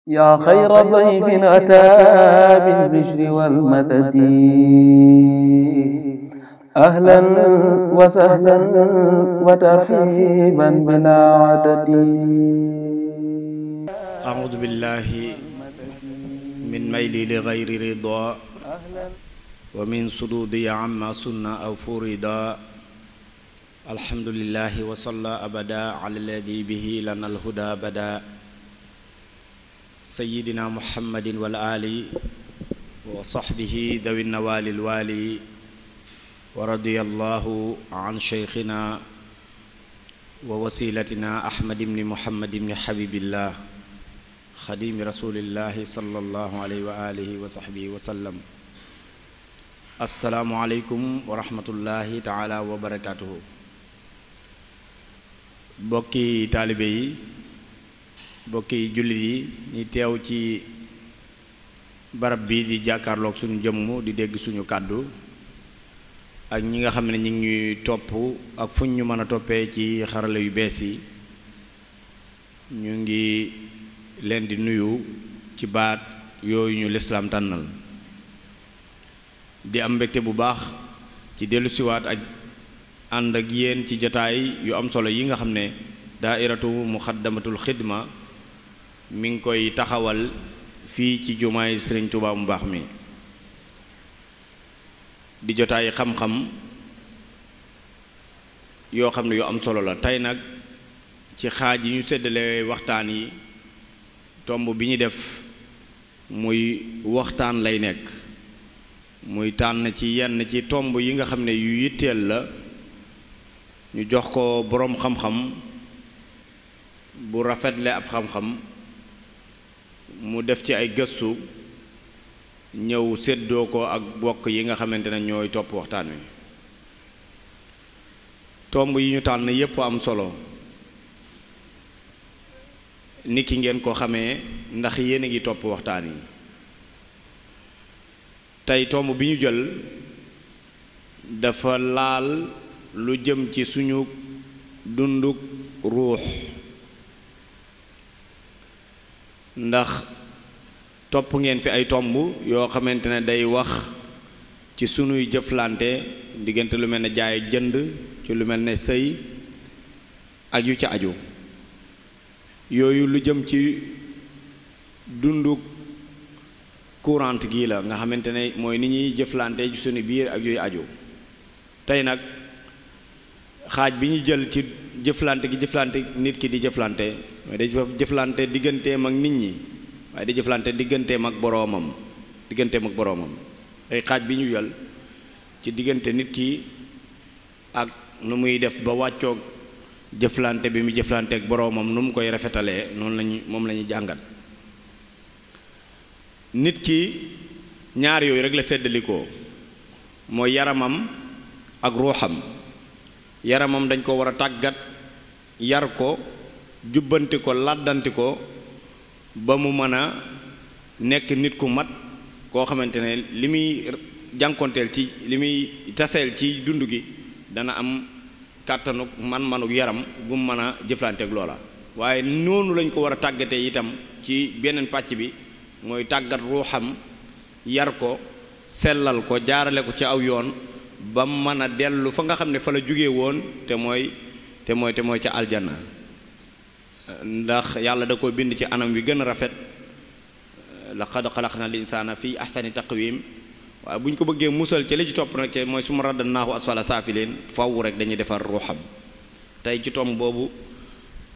yaa xayra dayfin ataa bil bishri wal madadi ahlan wa sahlan wa tarhiiban bilaa adadi. A'uudu billaahi min mayli li gayri ridaa wa min suduudi amma sunna aw furida. Alhamdulillaahi wa salla abada ala alladi bihi lana alhuda bada. Sayyidina Muhammadin wal aali wa sahbihi dawi nawaalil waali. Wa radiyallahu an sheykhina wa wasilatina Ahmad ibni Muhammad ibni Habibillah xadimi rasulillahi sallallahu alayhi wa alihi wa sahbihi wa sallam. Assalaamu aleykum wa rahmatullahi taala wa barakatuhu. Bokki taalibe yi, bokki jullit yi ñi teew ci barab bi di jàkkaarloog suñu jëmm di dégg suñu kàddu, ak ñi nga xam ne ñi ngi ñuy topp ak fuñ ñu mën a toppee ci xarala yu bees yi, ñu ngi leen di nuyu ci baat yooyu ñu lislaam tànnal. di am mbégte bu baax ci dellusiwaat ak ànd ak yéen ci jotaay yu am solo yi nga xam ne daairatu muxaddamatul xidma mi ngi koy taxawal fii ci jumaay Sëriñ Tuubaa mu baax mi, di jotaay xam-xam yoo xam ne yu am solo la. tey nag ci xaaj yi ñu séddale waxtaan yi, tomb bi ñu def muy waxtaan lay nekk, muy tànn ci yenn ci tomb yi nga xam ne yu yitteel la, ñu jox ko boroom xam-xam bu rafetle ab xam-xam, mu def ci ay gëstu ñëw séddoo ko ak bokk yi nga xamante ne ñooy topp waxtaan wi. tomb yi ñu tànn yépp am solo, nit ki ngeen ko xamee ndax yéen a ngi topp waxtaan yi. tey tomb bi ñu jël dafa laal lu jëm ci suñu dunduk ruux, ndax topp ngeen fi ay tomb yoo xamante ne day wax ci sunuy jëflante diggante lu mel ne jaay ak jënd, ci lu mel ne sëy ak yu ca aju. yooyu lu jëm ci dunduk courant gii la nga xamante ne mooy ni ñuy jëflante ci sunu biir ak yooyu aju. tey nag xaaj bi ñu jël ci jëflante nit ki di jëflante, mooy day jëflante digganteem ak nit ñi, waaye di jëflante digganteem ak boroomam. ay xaaj bi ñu jël ci diggante nit ki ak nu muy def ba wàccoog jëflante bi mu jëflante ak boroomam, nu mu koy rafetalee, moom la ñuy jàngat. nit ki ñaar yooyu rek la séddalikoo, mooy yaramam ak ruuxam. yaramam dañ ko war a tàggat, yar ko, jubbanti ko, làddanti ko ba mu mën a nekk nit ku mat koo xamante ne li muy jànkonteel ci li muy taseel ci dund gi dana am kàttanu man-manuk yaram gu mu mën a jëflante ak loola. waaye noonu lañ ko war a tàggatee itam ci beneen pàcc bi, mooy tàggat ruuxam, yar ko, sellal ko, jaarale ko ci aw yoon ba mën a dellu fa nga xam ne fa la jóge woon te mooy ca aljanna. ndax yàlla da ko bind ci anam wi gën a rafet, laqad xalaqna al insaana fi ahsani taqwim. waaye bu ñu ko bëggee musal ci li ci topp nag ci mooy summa radadnaahu asfala saafiliin, faw rek dañuy defar ruuxam. tey ci tomb boobu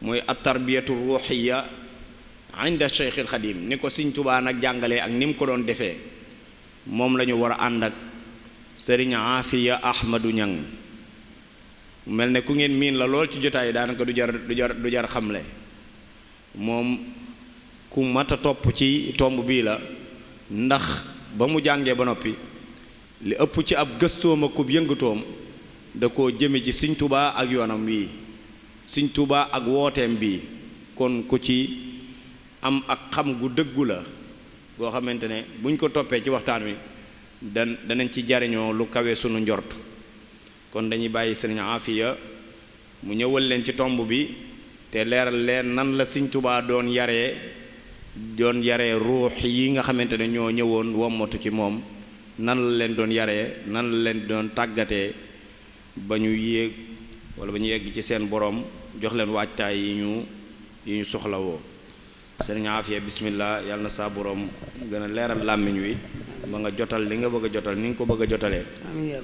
mooy at tarbiyatu ruuxiya inda Cheikh al Xadim, ni ko Sëriñ Tuubaa nag jàngalee ak ni mu ko doon defee, moom la ñu war a ànd ak Sëriñ Aafiya Ahmadu Ñang. mel ne ku ngeen miin la lool ci jotaay daanaka du jar xamle. moom ku mat a topp ci tomb bii la, ndax ba mu jàngee ba noppi li ëpp ci ab gëstoom ak kub yëngatoom da koo jëme ci Sëriñ Tuubaa ak yoonam wii, Sëriñ Tuubaa ak wooteem bii. kon ku ci am ak xam gu dëggu la goo xamante ne buñ ko toppee ci waxtaan wi danañ ci jariñoo lu kawe sunu njort. kon dañuy bàyyi Sëriñ Aafiya mu ñëwal leen ci tomb bi te leeral leen nan la Sëriñ Tuubaa doon yaree doon yaree ruux yi nga xamante ne ñoo ñëwoon wommatu ci moom nan la leen doon yaree nan la leen doon tàggatee ba ñu yéeg wala ba ñu yegg ci seen borom jox leen waajtaay yi ñu soxlawoo. sëriñ Aafiya bismillah yàlla na saa borom gën a leeral làmmiñ wi ba nga jotal li nga bëgg a jotal ni nga ko bëgg a jotalee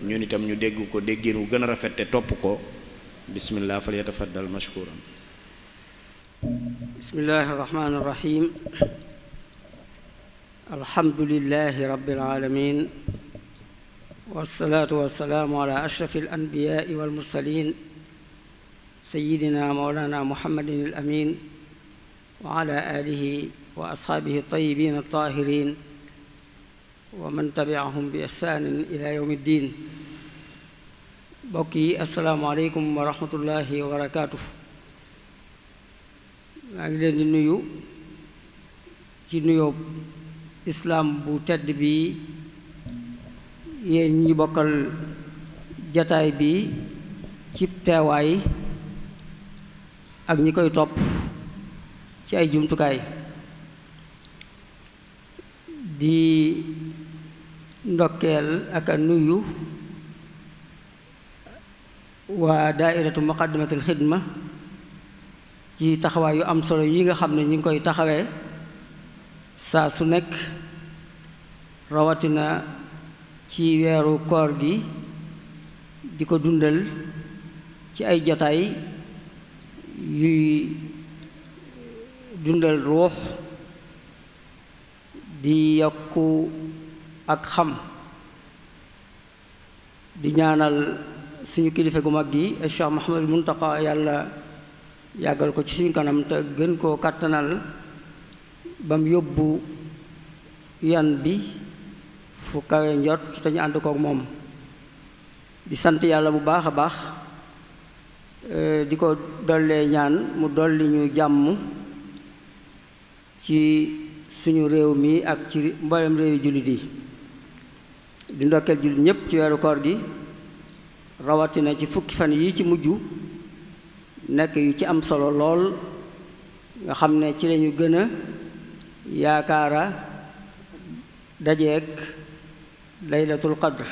ñun itam ñu dégg ko déggin wu gën a rafet te topp ko. bismillah fal yatafaddal mashkuran. bismillahi irrahmani irrahim alhamdulilahi rabbil alamin wassalaatu wassalaamu ala ashrafi alanbiyaai walmursalin sayidina mawlana muhammadin al amin wa ala alihi wa ashaabihi tayyibin altahirin wa man tabiahum bi ihsanin ila yawmi ddin. mbokk yi asalaamaaleykum wa rahmatullahi wa barakaatu. maa ngi leen di nuyu ci nuyoo islaam bu tedd bi yéen ñi bokkal jataay bi ci teewaay ak ñi koy topp ci ay jumtukaay di ndokkeel ak a nuyu waa daairatu muqaddamatul xidma ci taxawaay yu am solo yi nga xam ne ñi ngi koy taxawee saa su nekk rawatina ci weeru koor gi di ko dundal ci ay jataay yuy dundal ruux di yokku ak xam di ñaanal suñu kilifa gu mag gi Cheikh Mouhamadul Muntaqa yàlla yàggal ko ci suñu kanam te gën koo kàttanal ba mu yóbbu yan bi fu kawe njot te ñu ànd kook moom. di sant yàlla bu baax a baax di ko dollee ñaan mu dolli ñu jàmm ci suñu réew mi ak ci mboolem réewi jullit yi. di ndokkeel jullit ñépp ci weeru koor gi rawatina ci fukki fan yi ci mujj nekk yu ci am solo lool nga xam ne ci lañu gën a yaakaara dajeek laylatul qadr.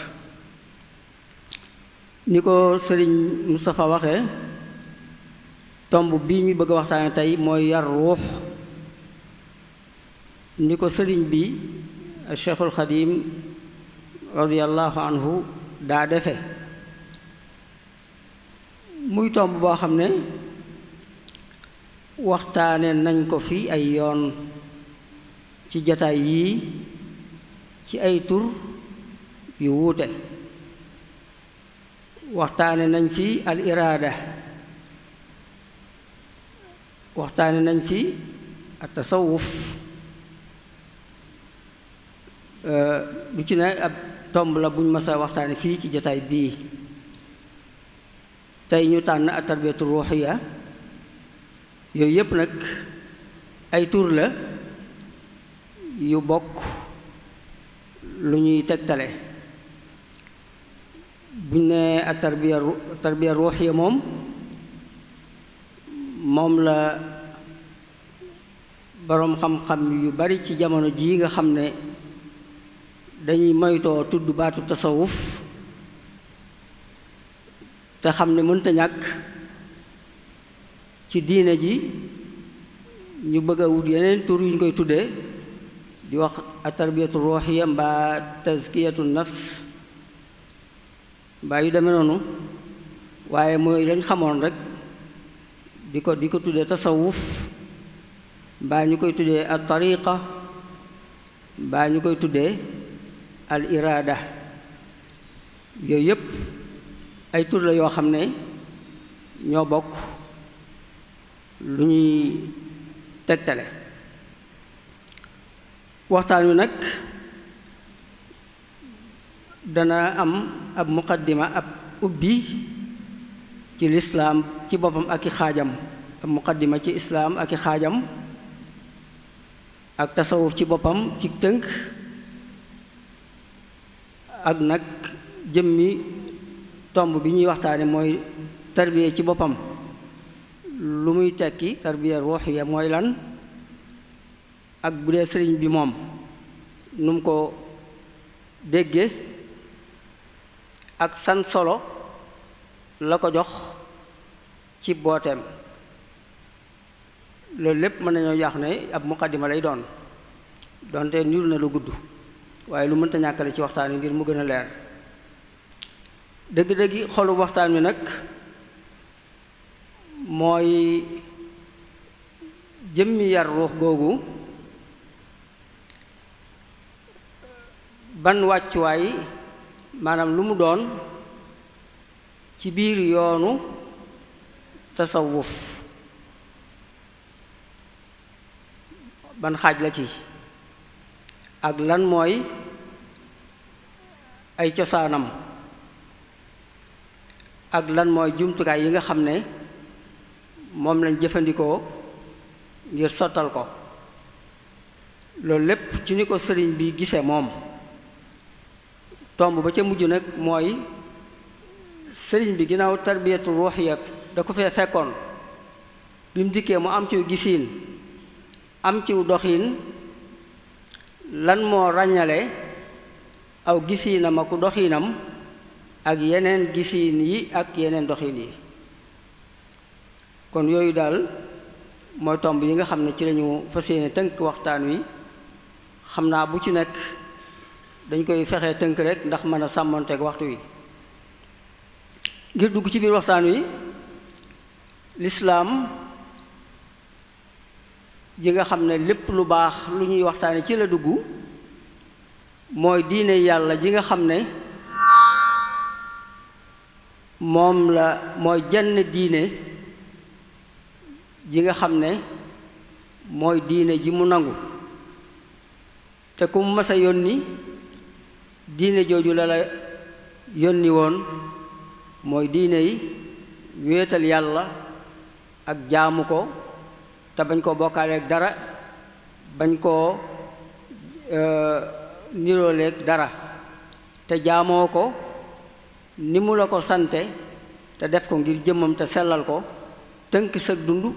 ni ko sëriñ Moustapha waxee tomb bii ñu bëgg a waxtaane tey mooy yar ruux. ni ko sëriñ bi Cheikhul Xadim radiyallahu anhu daa defe muy tomb boo xam ne waxtaane nañ ko fi ay yoon ci jataay yii ci ay tur yu wuute. waxtaane nañ fi al iraada, waxtaane nañ fi at tasawuf, lu ci ne ab tomb la buñ mës a waxtaane fii ci jataay bii. tey ñu tànn at tarbiyatu ruuxiya. yooyu yépp nag ay tur la yu bokk lu ñuy tegtale. buñ ne at tarbiya ruuxiya moom la boroom xam-xam yu bari ci jamono jii nga xam ne dañuy moytoo tudd baatu tasawuf te xam ne mënta ñàkk ci diine ji ñu bëgg a wut yeneen tur yu ñu koy tuddee di wax at tarbiyatu ruuxiya mbaa tazkiyatu nafs mbaa yu demee noonu, waaye mooy lañ xamoon rek di ko tuddee tasawuf mbaa ñu koy tuddee al tariqa mbaa ñu koy tuddee al iraada. yooyu yépp ay tur la yoo xam ne ñoo bokk lu ñuy tegtale. waxtaan wi nag dana am ab muqaddima, ab ubbi ci lislaam ci boppam ak i xaajam, ab muqaddima ci islaam ak i xaajam, ak tasawuf ci boppam ci tënk, ak nag jëmmi tomb bi ñuy waxtaane mooy tarbiya ci boppam lu muy tekki, tarbiya ruuxiya mooy lan, ak bu dee sëriñ bi moom nu mu ko dégge ak san solo la ko jox ci booteem. loolu lépp mën nañoo yaax ne ab muqaddima lay doon donte niru na lu gudd waaye lu mënta ñàkkale ci waxtaan wi ngir mu gën a leer. dëgg-dëggi xolu waxtaan wi nag mooy jëmmi yar ruux googu ban wàccuwaay maanaam lu mu doon ci biir yoonu tasawuf, ban xaaj la ci ak lan mooy ay cosaanam ak lan mooy jumtukaay yi nga xam ne moom lañ jëfandikoo ngir sottal ko. loolu lépp ci ni ko sëriñ bi gisee moom. tomb ba ca mujj nag mooy sëriñ bi ginnaaw tarbiyatu ruuxiya da ko fee fekkoon bi mu dikkee mu am ciw gisiin am ciw doxiin, lan moo ràññale aw gisiinam ak doxiinam ak yeneen gisiin yi ak yeneen doxiin yi. kon yooyu daal mooy tomb yi nga xam ne ci lañu fas yéene tënk waxtaan wi. xam naa bu ci nekk dañ koy fexee tënk rek ndax mën a sàmmonteeg waxtu wi. ngir dugg ci biir waxtaan wi, lislaam ji nga xam ne lépp lu baax lu ñuy waxtaane ci la dugg, mooy diine yàlla ji nga xam ne mooy jenn diine ji nga xam ne mooy diine ji mu nangu, te ku mu mas a yónni diine jooju la yónni woon, mooy diine yi wéetal yàlla ak jaamu ko te bañ koo bokkaaleeg dara, bañ koo nirooleeg dara, te jaamoo ko ni mu la ko sante te def ko ngir jëmmam te sellal ko, tënk sag dund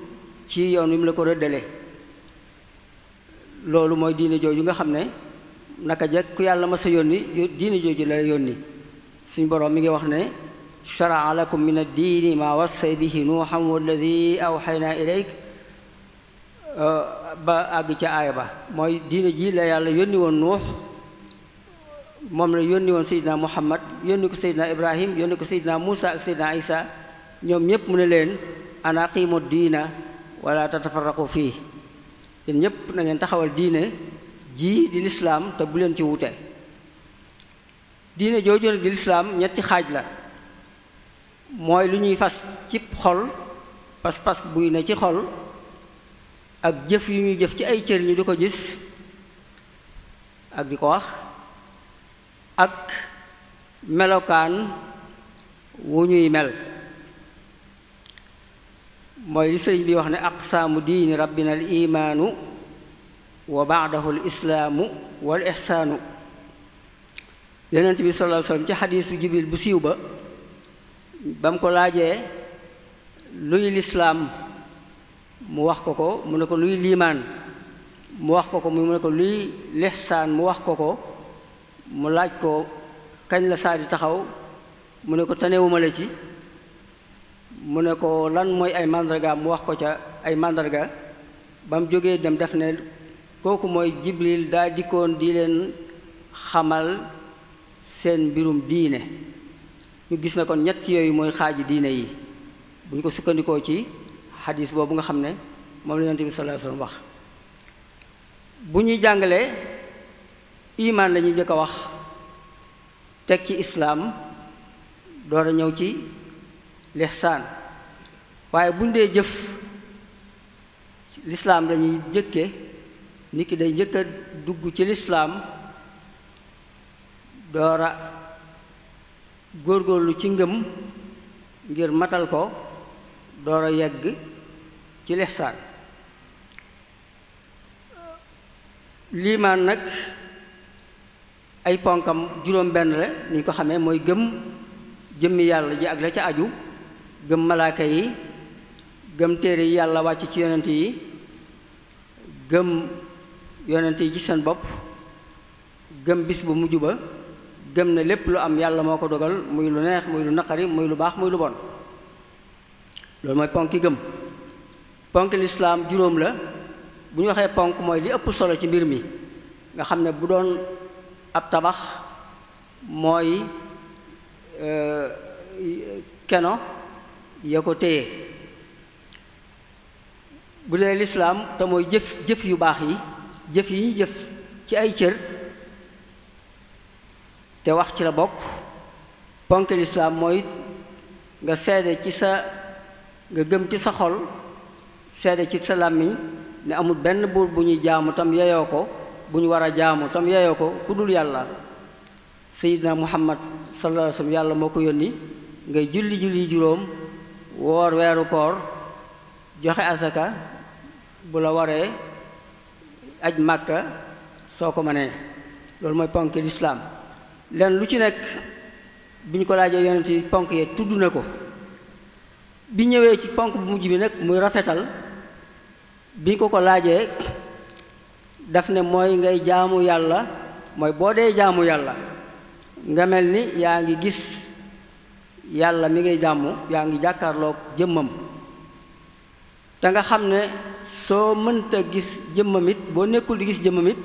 ci yoon wi mu la ko rëddale. loolu mooy diine jooju nga xam ne naka jekk ku yàlla ma sa yónni diine jooju la yónni. suñ boroom mi ngi wax ne shara'a lakum min ad-diini maa wassay bihi nuuhan walladi awxaynaa ilayk, ba àgg ca aaya ba. mooy diine ji la yàlla yónni woon Nuux, moom la yónni woon Seydina Muhammad, yónni ko Seydina Ibrahim, yónni ko Seydina Muusa ak Seydina Isa. ñoom ñépp mu ne leen an aqiimu diina wala tatafarraqu fii, yéen ñépp na ngeen taxawal diine ji di lislaam te bu leen ci wute. diine jooju nag di lislaam ñetti xaaj la. mooy lu ñuy fas ci xol, pas-pas buy ne ci xol, ak jëf yu ñuy jëf ci ay cër ñu di ko gis ak di ko wax, ak melokaan wu ñuy mel. mooy li sëriñ bi wax ne aqsaamu diini rabbina al imaanu wa baadahu al islaamu wal ixsaanu. yonent bi sallallahu alayhi wa sallam ci xadiisu jibril bu siiw ba mu ko laajee luy lislaam mu wax ko mu ne ko luy liimaan mu wax ko mu ne ko luy lixsaan mu wax ko mu laaj ko kañ la saa di taxaw mu ne ko tanewuma la ci, mu ne ko lan mooy ay màndarga mu wax ko ca ay màndarga. ba mu jógee dem def ne kooku mooy jibril daa dikkoon di leen xamal seen mbirum diine. ñu gis na kon ñett yooyu mooy xaaji diine yi bu ñu ko sukkandikoo ci xadis boobu nga xam ne moom la Yonent bi sallallahu alayhi wasallam wax. bu ñuy jàngalee imaan la ñuy njëkk a wax, teg ci islaam, door a ñëw ci lihsaan. waaye bu ñu dee jëf, lislaam lañuy jëkke, nit ki day njëkk a dugg ci lislaam door a góorgóorlu ci ngëm ngir matal ko, door a yegg ci lihsaan. liimaan nag ay ponkam juróom benn la ni ñu ko xamee, mooy gëm jëmmi yàlla ji ak la ca aju, gëm malaaka yi, gëm téere yi yàlla wàcc ci yonent yi, gëm yonent yi ci seen bopp gëm bis bu mujj ba gëm ne lépp lu am yàlla moo ko dogal muy lu neex muy lu naqari muy lu baax muy lu bon loolu mooy ponki gëm. ponki lislaam juróom la bu ñu waxee ponk mooy li ëpp solo ci mbir mi nga xam ne bu doon ab tabax mooy keno ya ko téye. bu dee lislaam te mooy jëf yu baax yi jëf yi ñuy jëf ci ay cër te wax ci la bokk. ponk lislaam mooy nga seede ci sa nga gëm ci sa xol seede ci sa làmmiñ ne amul benn buur bu ñuy jaamu tam yeyoo ko bu ñu war a jaamu tam yeyoo ko ku dul yàlla. Seydina Muhammad sallallahu alayhi wa sallam yàlla moo ko yónni ngay julli juróom woor weeru koor joxe asaka bu la waree aj màkka soo ko mënee loolu mooy ponk lislaam. len lu ci nekk bi ñu ko laajee yonent yi ponk yee tudd na ko. bi ñëwee ci ponk bu mujj bi nag muy rafetal bi ñu ko laajee daf ne mooy ngay jaamu yàlla mooy boo dee jaamu yàlla nga mel ni yaa ngi gis yàlla mi ngay jaamu yaa ngi jàkkaarloog jëmmam te nga xam ne soo mënta gis jëmmam it boo nekkul di gis jëmmam it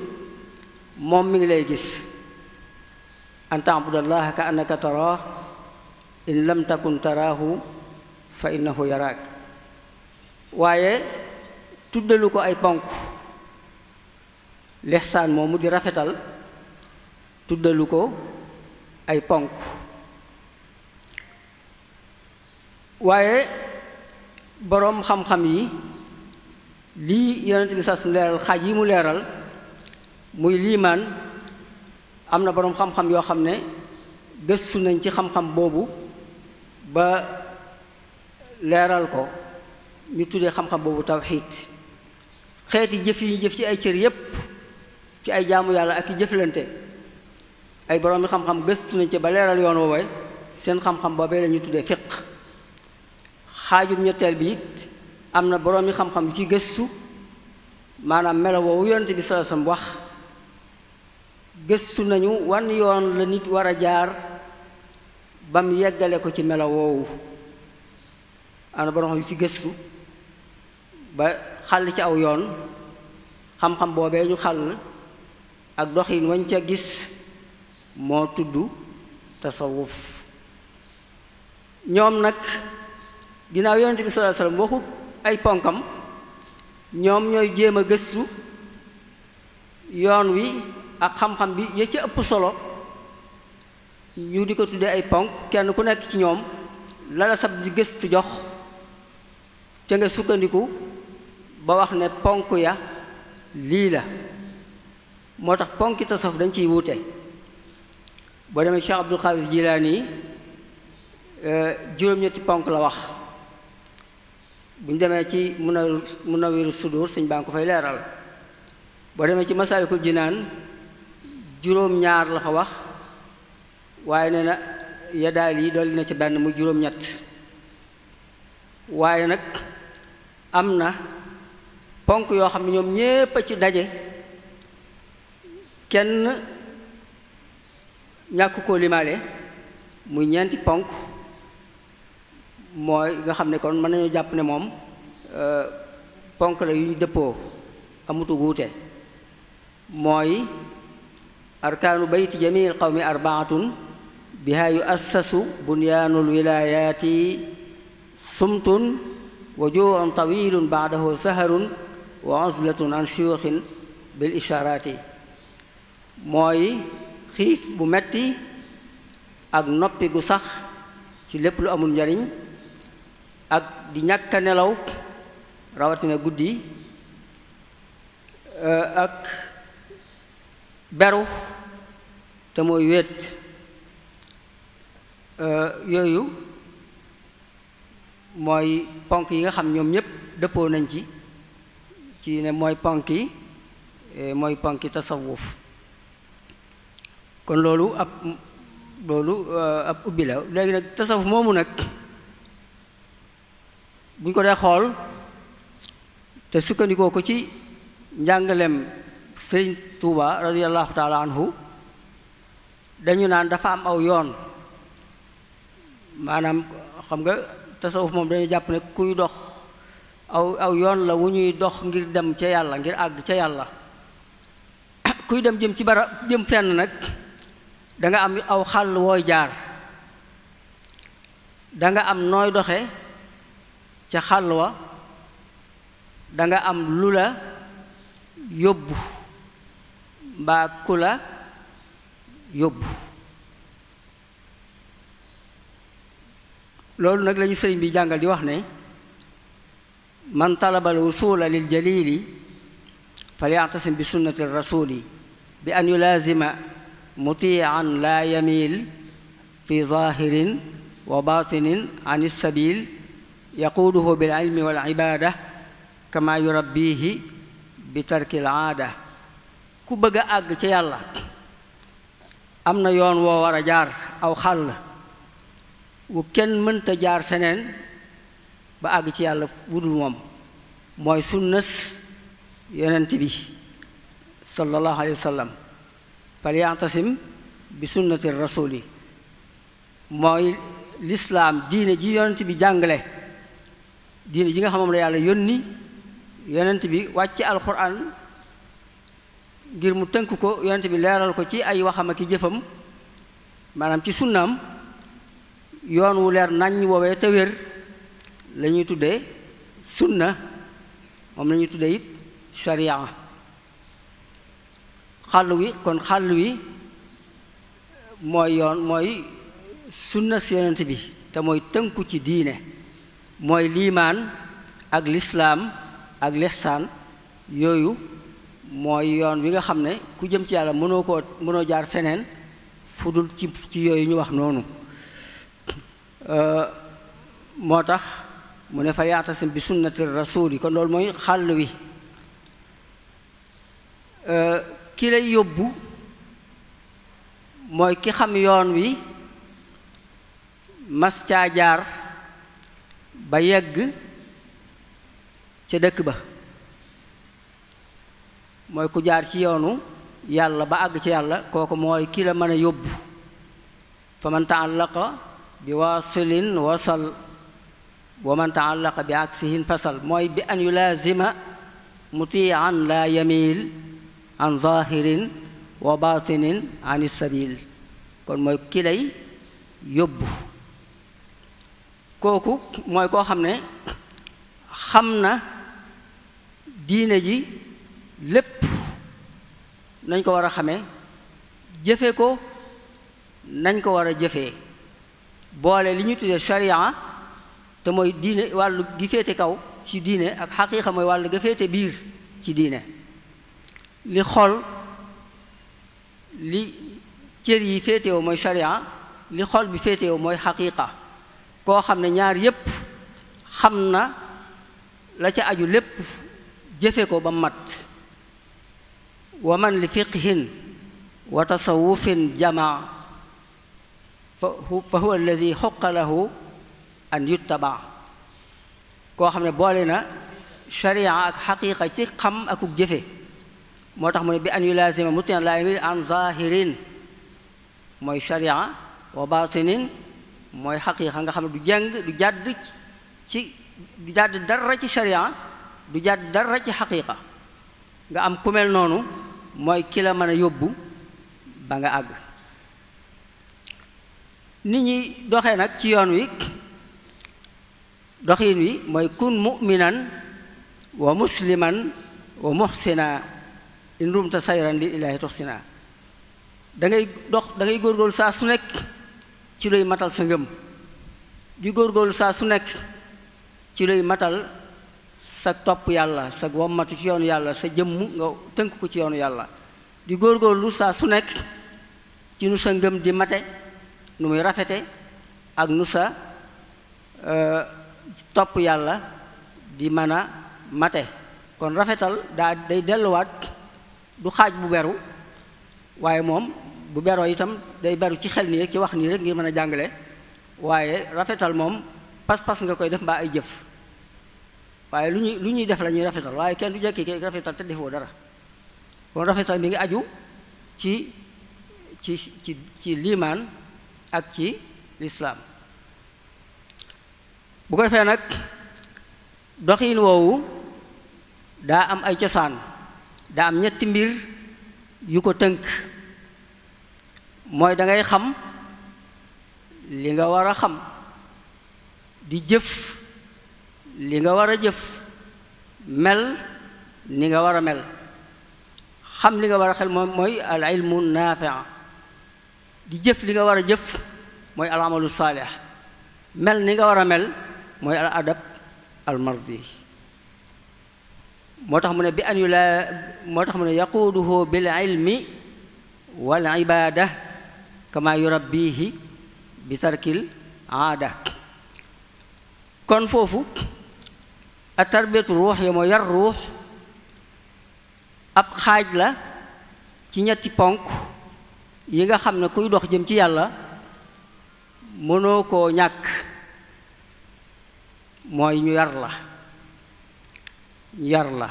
moom mi ngi lay gis. an ta'budallaha ka annaka taraah in lam takun taraahu fa innahu yaraak. waaye tuddalu ko ay ponk lihsaan moomu di rafetal tuddalu ko ay ponk. waaye boroom xam-xam yi lii yonent bi sas leeral xaaj yi mu leeral muy liimaan am na boroom xam-xam yoo xam ne gëstu nañ ci xam-xam boobu ba leeral ko ñu tuddee xam-xam boobu tawxiid. xeeti jëf yi ñu jëf ci ay cër yépp ci ay jaamu yàlla ak i jëflante ay boroomi xam-xam gëstu nañ ci ba leeral yoon woowee seen xam-xam boobee la ñuy tuddee fiq. xaajum ñetteel bi it am na boroomi xam-xam yu ci gëstu maanaam melo woowu yonent bi sallallahu alayhi wasallam wax gëstu nañu wan yoon la nit war a jaar bam yeggale ko ci melo woowu. am na boroom yu ci gëstu ba xàll ci aw yoon xam-xam boobee ñu xàll ak doxin wañ ca gis moo tudd tasawuf. ñoom nag ginnaaw yonent bi sallallahu alayhi wasallam waxut ay ponkam ñoom ñooy jéem a gëstu yoon wi ak xam-xam bi ya ca ëpp solo ñu di ko tuddee ay ponk kenn ku nekk ci ñoom la la sab di gëstu jox ca nga sukkandiku ba wax ne ponk ya lii la. moo tax ponki tasawuf dañ ciy wuute. boo demee Cheikh Abdul Qadir Jilaani juróom-ñetti ponk la wax. bu ñu demee ci Munawwirus Sudur sëñ baa ngi ko fay leeral. boo demee ci Masaalikul Jinaan juróom-ñaar la fa wax waaye nee na yadaal yi dolli na ci benn muy juróom-ñett. waaye nag am na ponk yoo xam ne ñoom ñépp a ci daje kenn ñàkk koo limaale muy ñeenti ponk mooy nga xam ne kon mën nañu jàpp ne moom ponk la yu ñu dëppoo amutu wuute. mooy arkaanu bayti jamil qawmi arbaatun biha yuassasu bunyaanul wilayaati sumtun wa juu'un tawilun baadahu saharun wa uzlatun an shuyuxin bil ishaaraati. mooy xiif bu metti ak noppi gu sax ci lépp lu amul njariñ ak di ñàkk a nelaw rawatina guddi ak beru te mooy wéet. yooyu mooy ponk yi nga xam ñoom ñépp dëppoo nañ ci ne mooy ponki tasawuf. kon loolu ab ubbi la. léegi nag tasawuf moomu nag bu ñu ko dee xool te sukkandikoo ko ci njàngaleem Sëriñ Tuuba radiyallahu taala anhu dañu naan dafa am aw yoon, maanaam xam nga tasawuf moom dañu jàpp ne kuy dox aw yoon la wu ñuy dox ngir dem ca yàlla, ngir àgg ca yàlla. kuy dem jëm ci jëm fenn nag da nga am aw xàll wooy jaar, da nga am nooy doxe ca xàll wa, da nga am lu la yóbbu mbaa ku la yóbbu. loolu nag lañu sëriñ bi jàngal di wax ne man talabal wusula lil jalili falyatasim bi sunnati rasuli bi an yulazima mutian la yamil fi zahirin wa batinin an sabil yaquuduhu bil ilmi wal ibada kama yurabbihi bi tarkil aada. ku bëgg a àgg ca yàlla am na yoon woo war a jaar, aw xàll wu kenn mënta jaar feneen ba àgg ci yàlla wudul moom, mooy sunnas yonent bi sallallahu alayhi wa sallam. falyantasim bi sunnati rasuli, mooy lislaam, diine ji yonent bi jàngale, diine ji nga xam moom la yàlla yónni yonent bi wàcce alquran ngir mu tënk ko, yonent bi leeral ko ci ay waxam ak i jëfam, maanaam ci sunnaam. yoon wu leer naññ woowee te wér la ñuy tuddee sunna, moom la ñuy tuddee it sharia. xàll wi kon xàll wi mooy yoon, mooy sunna si yonent bi, te mooy tënku ci diine, mooy liimaan ak lislaam ak lihsaan. yooyu mooy yoon wi nga xam ne ku jëm ci yàlla mënoo jaar feneen fu dul ci yooyu ñu wax noonu. moo tax mu ne fa yaatasim bi sunnati rasuli, kon loolu mooy xàll wi. ki lay yóbbu mooy ki xam yoon wi, mas caa jaar ba yegg ca dëkk ba, mooy ku jaar ci yoonu yàlla ba àgg ci yàlla, kooku mooy ki la mën a yóbbu. fa man taallaqa bi waasilin wasal wa man taallaqa bi aksihin fasal, mooy bi an yulaazima mutian la yamil an zahirin wa batinin an sabil, kon mooy ki lay yóbbu. kooku mooy koo xam ne xam na diine ji lépp nañ ko war a xamee, jëfe ko nañ ko war a jëfee, boole li ñu tuddee sharia te mooy diine, wàllu gi féete kaw ci diine, ak xaqiiqa mooy wàllu ga féete biir ci diine. li xol, li cër yi féetewoo mooy sharia, li xol bi féetewoo mooy xaqiiqa. koo xam ne ñaar yépp xam na la ca aju lépp, jëfe ko ba mat. wa man li fiqhin wa tasawufin jamaa fa huwa allazi xoqa lahu an yuttaba. koo xam ne boole na sharia ak xaqiiqa ci xam akuk jëfe, moo tax mu ne bi an yulaazima mutian la yamil an zahirin, mooy sharia, wa batinin mooy xaqiiqa, nga xam ne du jàng du jàdd dara ci sharia, du jàdd dara ci xaqiiqa. nga am ku mel noonu mooy ki la mën a yóbbu ba nga àgg. nit ñi doxee nag ci yoon wi, doxiin wi mooy kun mu'minan wa musliman wa muhsina in rumta sayran li ilaahi tuxsina. da ngay góorgóorlu saa su nekk ci luy matal sa ngëm, di góorgóorlu saa su nekk ci luy matal sa topp yàlla, sa wommatu ci yoonu yàlla, sa jëmm nga tënk ko ci yoonu yàlla. di góorgóorlu saa su nekk ci nu sa ngëm di mate, nu muy rafete, ak nu sa topp yàlla di mën a mate. kon rafetal day delluwaat, du xaaj bu beru, waaye moom bu beroo itam day beru ci xel nii rek, ci wax nii rek ngir mën a jàngale, waaye rafetal moom pas-pas nga koy def mbaa ay jëf. waaye lu ñuy def la ñuy rafetal, waaye kenn du jekki rafetal te defoo dara. kon rafetal mi ngi aju ci ci liimaan ak ci lislaam. bu ko defee nag doxiin woowu daa am ay cosaan, daa am ñetti mbir yu ko tënk. mooy dangay xam li nga war a xam, di jëf li nga war a jëf, mel ni nga war a mel. xam li nga war a xel moom mooy al ilmu naafi', di jëf li nga war a jëf mooy al amalu saalih, mel ni nga war a mel mooy al adab al mardi. moo tax mu ne bi an yu la moo tax mu ne yaquuduhu bil ilmi wal ibaada kama yurabbihi bi tarkil aada. kon foofu a tarbiyatu ruux yi moo yar ruux ab xaaj la ci ñetti ponk yi nga xam ne kuy dox jëm ci yàlla mënoo koo ñàkk. mooy ñu yar la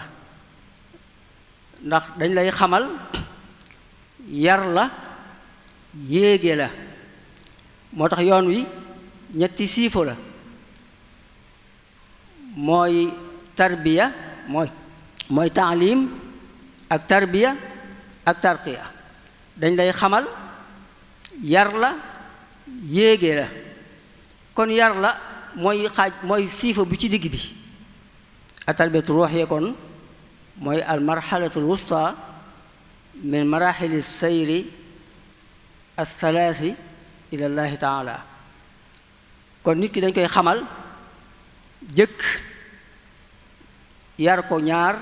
ndax dañ lay xamal, yar la, yéege la. moo tax yoon wi ñetti siifo la. mooy tarbiya mooy taalim ak tarbiya ak tarqiya. dañ lay xamal, yar la, yéege la. kon yar la mooy siifo bi ci digg bi. a tarbiyatu ruuxiyya kon mooy al marxalatul wusta min maraaxili sayri as-salaasi ila llaahi taala. kon nit ki dañ koy xamal jëkk, yar ko ñaar,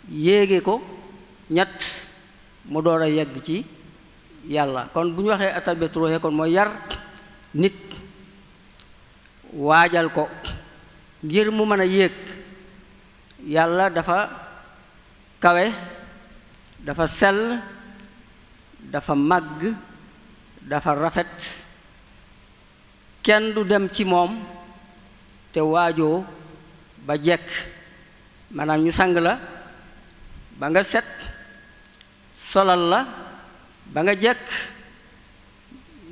yéege ko ñett, mu door a yegg ci yàlla. kon bu ñu waxee a tarbiyatu ruuxiyya kon mooy yar nit, waajal ko ngir mu mën a yéeg. yàlla dafa kawe, dafa sell, dafa màgg, dafa rafet. kenn du dem ci moom te waajoo ba jekk. maanaam ñu sang la ba nga set, solal la ba nga jekk,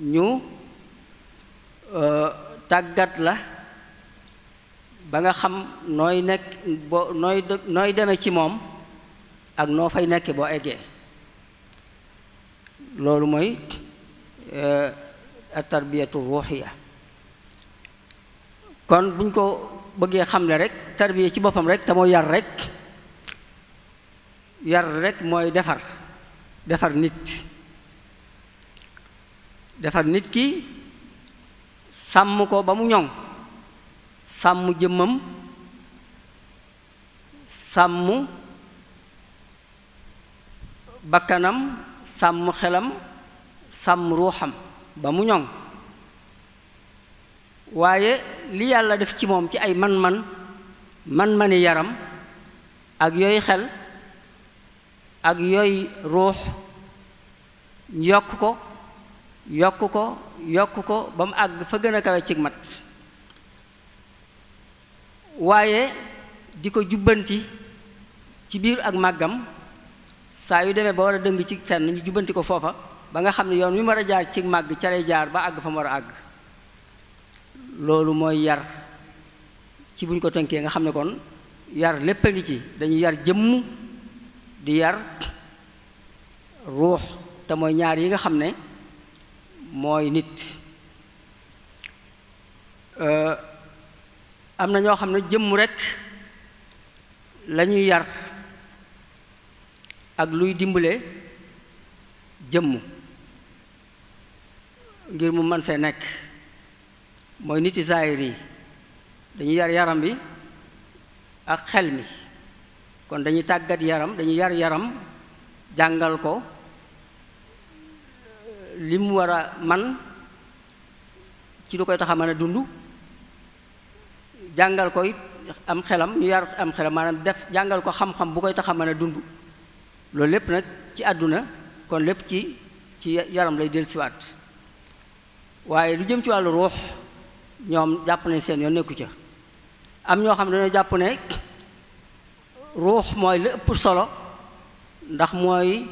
ñu tàggat la ba nga xam nooy nekk nooy deme ci moom ak noo fay nekke boo eggee. loolu mooy tarbiyatu ruuxiya. kon buñ ko bëggee xamle rek, tarbiya ci boppam rek te mooy yar rek mooy defar nit ki, sàmm ko ba mu ñoŋ, sàmm jëmmam, sàmm bakkanam, sàmm xelam, sàmm ruuxam ba mu ñoŋ. waaye li yàlla def ci moom ci ay man-mani yaram ak yooyu xel ak yooyu ruux, yokk ko ba mu àgg fa gën a kawe cig mat. waaye di ko jubbanti ci biir ak màggam, saa yu demee ba war a dëng ci fenn ñu jubbanti ko foofa ba nga xam ne yoon wi mu war a jaar ci màgg ca lay jaar ba àgg fa mu war a àgg. loolu mooy yar ci buñ ko tënkee nga xam ne kon yar lépp a ngi ci. dañuy yar jëmm, di yar ruux, te mooy ñaar yi nga xam ne mooy nit. am na ñoo xam ne jëmm rekk lañuy yar ak luy dimbale jëmm ngir mu mën fee nekk. mooy niti zaahir yi dañuy yar yaram bi ak xel mi. kon dañuy tàggat yaram, dañuy yar yaram, jàngal ko li mu war a man ci lu koy tax a mën a dund, jàngal ko it am xelam, ñu yar am xelam, maanaam jàngal ko xam-xam bu koy tax a mën a dund. loolu lépp nag ci àdduna, kon lépp ci yaram lay dellusiwaat. waaye lu jëm ci wàllu ruux, ñoom jàpp ne seen yoon nekku ca. am ñoo xam ne dañoo jàpp ne ruux mooy la ëpp solo ndax mooy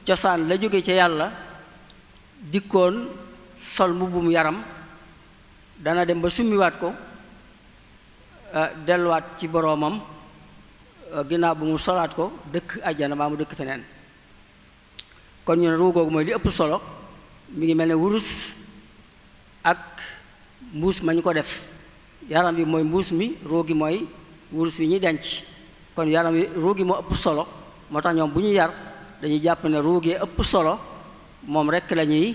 cosaan la jóge ca yàlla dikkoon sol mbubbum yaram dana dem ba summiwaat ko delluwaat ci boroomam ginnaaw bu mu solaat ko dëkk àjjana baa mu dëkk feneen. kon ñu ne ruu googu mooy li ëpp solo, mi ngi mel ne wurus ak mbuus ma ñu ko def. yaram bi mooy mbuus mi, ruu gi mooy wurus wi ñuy denc. kon yaram wi ruu gi moo ëpp solo, moo tax ñoom bu ñu yar dañuy jàpp ne ruu gi ëpp solo, moom rekk la ñuy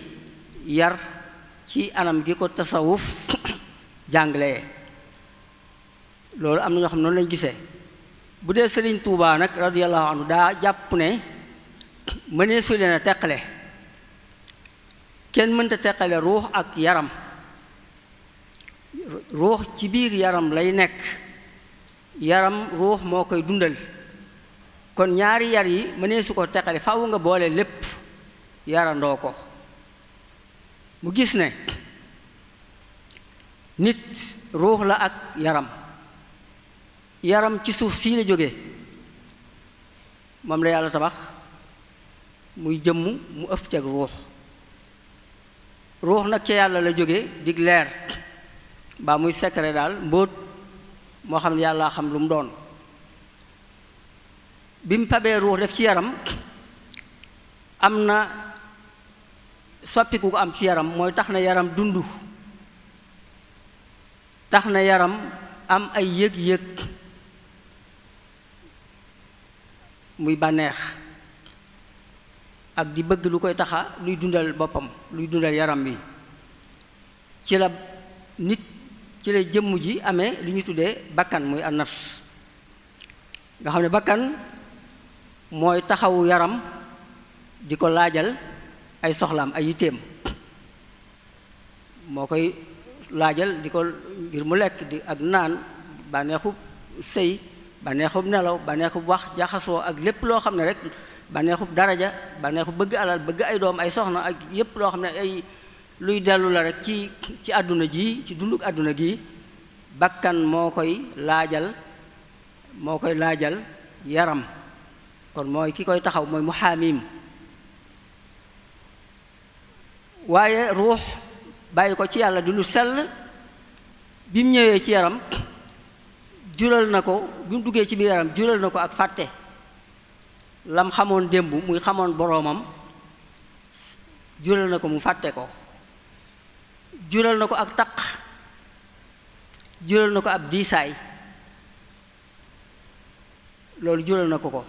yar ci anam gi ko tasawuf jàngalee. loolu am na ñoo xam ne noonu lañ gisee. bu dee Sëriñ Tuubaa nag radiyallahu anhu daa jàpp ne mënee su leen a teqale, kenn mënta teqale ruux ak yaram. ruux ci biir yaram lay nekk, yaram ruux moo koy dundal. kon ñaari yar yi mënee su ko teqale, faaw nga boole lépp yarandoo ko. mu gis ne nit ruux la ak yaram. yaram ci suuf sii la jóge, moom la yàlla tabax muy jëmm mu ëf ceeg ruux. ruux nag ca yàlla la jóge dig leer mbaa muy secret daal, mbóot moo xam ne yàlla xam lu mu doon. bi mu pabee ruux def ci yaram, am na soppiku ko am ci yaram, mooy tax na yaram dund, tax na yaram am ay yëg-yëg, muy bànneex ak di bëgg lu koy taxa luy dundal boppam, luy dundal yaram wi. ci la nit, ci la jëmm ji amee li ñu tuddee bakkan, muy an-nafs, nga xam ne bakkan mooy taxawu yaram di ko laajal ay soxlaam, ay yitteem. moo koy laajal di ko ngir mu lekk di ak naan, bànneexub sëy, bànneexub nelaw, bànneexub wax, jaxasoo ak lépp loo xam ne rek, bànneexub daraja, bànneexub bëgg alal, bëgg ay doom, ay soxna, ak yépp loo xam ne ay luy dellu la rek ci àdduna ji, ci dunduk àdduna gi. bakkan moo koy laajal yaram. kon mooy ki koy taxaw, mooy muhaamim. waaye ruux bàyyi ko ci yàlla di lu sell, bi mu ñëwee ci yaram jural na ko, bi mu duggee ci biir yaram jural na ko ak fàtte. lam xamoon démb muy xamoon boroomam, jural na ko mu fàtte ko. jural na ko ak taq, jural na ko ab diisaay, loolu jural na ko ko.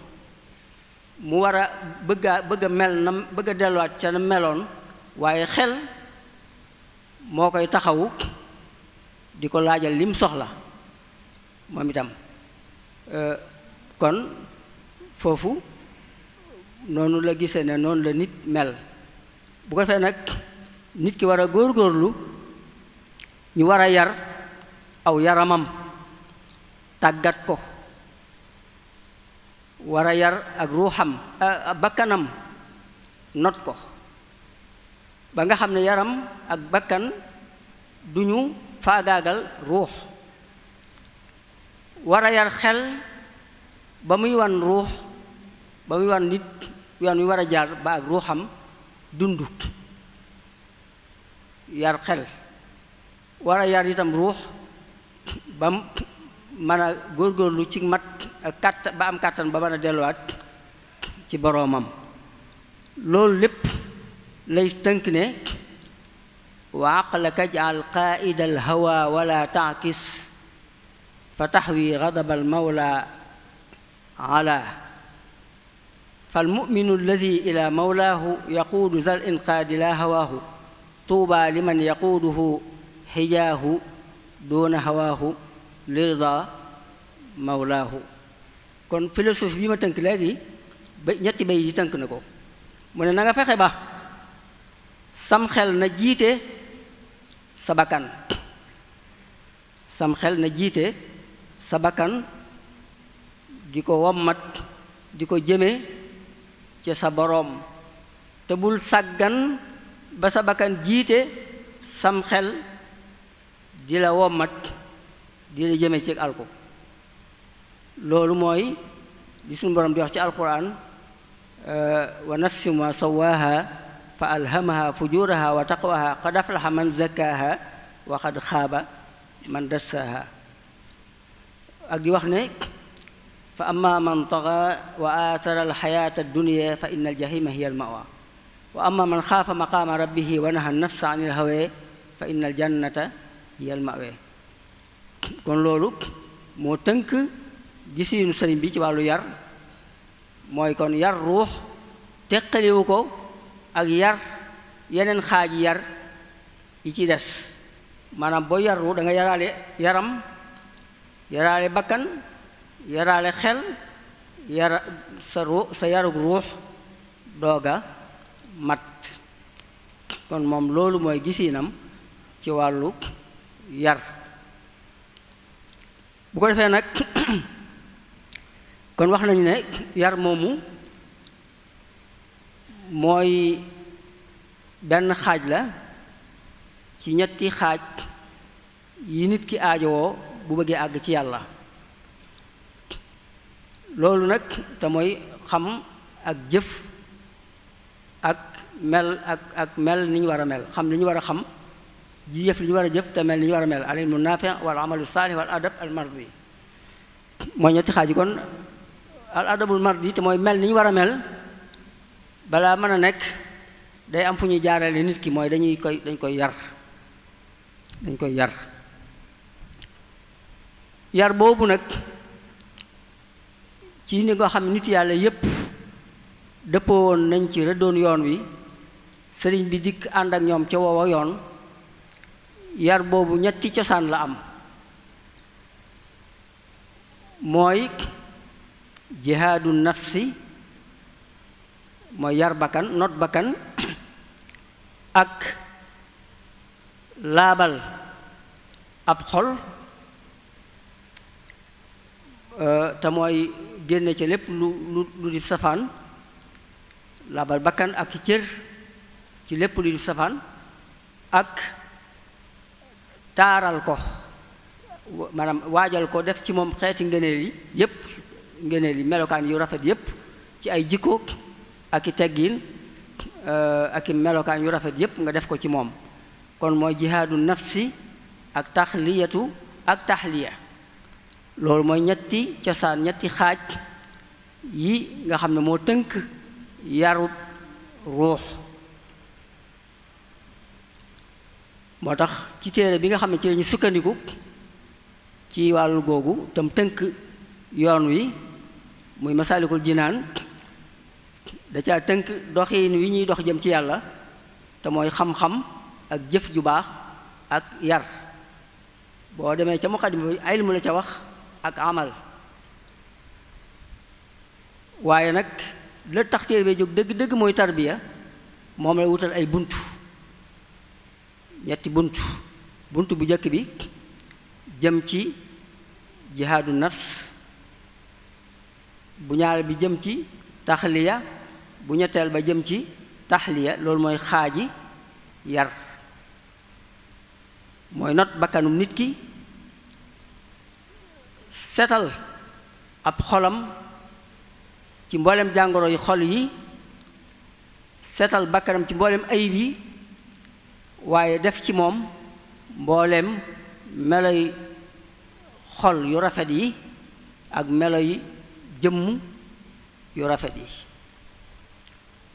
mu war a bëgg a mel na bëgg a delluwaat ca na meloon, waaye xel moo koy taxawu di ko laajal lim soxla moom itam. kon foofu noonu la gisee ne noonu la nit mel. bu ko defee nag nit ki war a góorgóorlu, ñu war a yar aw yaramam, tàggat ko. war a yar ak ruuxam, bakkanam, not ko ba nga xam ne yaram ak bakkan du ñu faagaagal ruux. war a yar xel ba muy wan ruux, ba muy wan nit yoon wi war a jaar ba ak ruuxam dund. yar xel, war a yar itam ruux ba mën a góorgóorlu ci mat ak kàttan, ba am kàttan ba mën a delluwaat ci boroomam. loolu lépp lay tënk ne wa aqlaka jaal qaida al hawa wala taakis fa taxwi gadaba al mawla ala fal muminu alladi ila mawlaahu yaquudu zal inqaadi la hawaahu tuuba liman yaquuduhu xijaahu doona hawaahu lirda mawlaahu. kon philosophie bi ma tënk léegi ba ñetti bay yi tënk na ko. mu ne na nga fexe ba sam xel na jiite sa bakkan. sam xel na jiite sa bakkan, di ko wommat, di ko jëme ci sa boroom. te bul sàggan ba sa bakkan jiite sam xel di la wommat, di la jëme ci alko. loolu mooy li suñu borom di wax ci alquran, wa nafsin ma sawaaha fa alhamaha fujuraha wa taqwaha qad aflaha man zakkaaha wa qad xaaba man dassaaha. ak di wax ne fa amma man taxa wa aatara alxayaata addunia fa inna aljahima hiya almawa wa amma man xaafa maqaama rabbihi wa naha nafsa an ilhawa fa inna aljannata hiya almawa. kon loolu moo tënk gisiinu sëriñ bi ci wàllu yar, mooy kon yar ruux teqaliwu ko ak yar yeneen xaaji yar yi ci des. maanaam boo yar ruux da nga yaraale yaram, yaraale bakkan, yaraale xel, yara sa yarug ruux dooga mat. kon moom loolu mooy gisiinam ci wàllu yar. bu ko defee nag kon wax nañu ne yar moomu mooy benn xaaj la ci ñetti xaaj yi nit ki aajowoo bu bëggee àgg ci yàlla. loolu nag te mooy xam ak jëf ak mel ak mel ni ñu war a mel, xam li ñu war a xam, ji jëf li ñu war a jëf te mel ni ñu war a mel. al ilmu naafi' wal amalu saalih wal adab al mardi mooy ñetti xaaj yi. kon al adabul mardi te mooy mel ni ñu war a mel balaa mën a nekk day am fu ñuy jaarale nit ki, mooy dañ koy yar. yar boobu nag ci ni nga xam nit yàlla yépp dëppoo woon nañ ci rëddoon yoon wi, sëriñ bi dikk ànd ak ñoom ca woowa yoon. yar boobu ñetti cosaan la am, mooy jihaadu nafsi, mooy yar bakkan, not bakkan, ak laabal ab xol, te mooy génne ca lépp lu di safaan, laabal bakkan ak cër ci lépp lu di safaan, ak taaral ko, maanaam waajal ko, def ci moom xeeti ngëneel yi yépp, ngëneel yi melokaan yu rafet yépp ci ay jikko ak i teggiin ak i melokaan yu rafet yépp nga def ko ci moom. kon mooy jihaadu nafsi ak taxliyatu ak taxliya. loolu mooy ñetti cosaan, ñetti xaaj yi nga xam ne moo tënk yarub ruux. moo tax ci téere bi nga xam ne ci lañu sukkandiku ci wàllu googu tam tënk yoon wi muy Masaalikul Jinaan, da caa tënk doxiin wi ñuy dox jëm ci yàlla te mooy xam-xam ak jëf ju baax ak yar. boo demee ca muqaddima bi ilmu la ca wax ak amal. waaye nag la tax téere bee jóg dëgg-dëgg mooy tarbiya, moom la wutal ay buntu, ñetti buntu. buntu bu njëkk bi jëm ci jihaadu nafs, bu ñaar bi jëm ci taxliya, bu ñetteel ba jëm ci taxliya. loolu mooy xaaji yar, mooy not bakkanum nit ki, setal ab xolam ci mboolem jàngoro yi xol yi, setal bakkanam ci mboolem ayib yi, waaye def ci moom mboolem meloy xol yu rafet yi ak meloy jëmm yu rafet yi.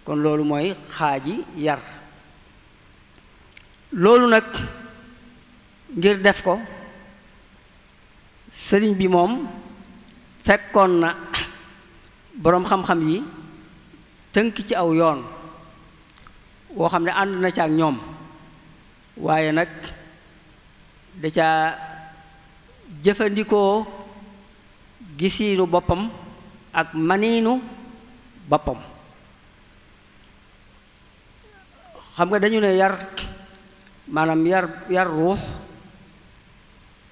kon loolu mooy xaaji yar. loolu nag ngir def ko sëriñ bi moom fekkoon na boroom xam-xam yi tënk ci aw yoon woo xam ne ànd na ca ak ñoom, waaye nag da ca jëfandikoo gisiinu boppam ak maniinu boppam. xam nga dañu ne yar, maanaam yar ruux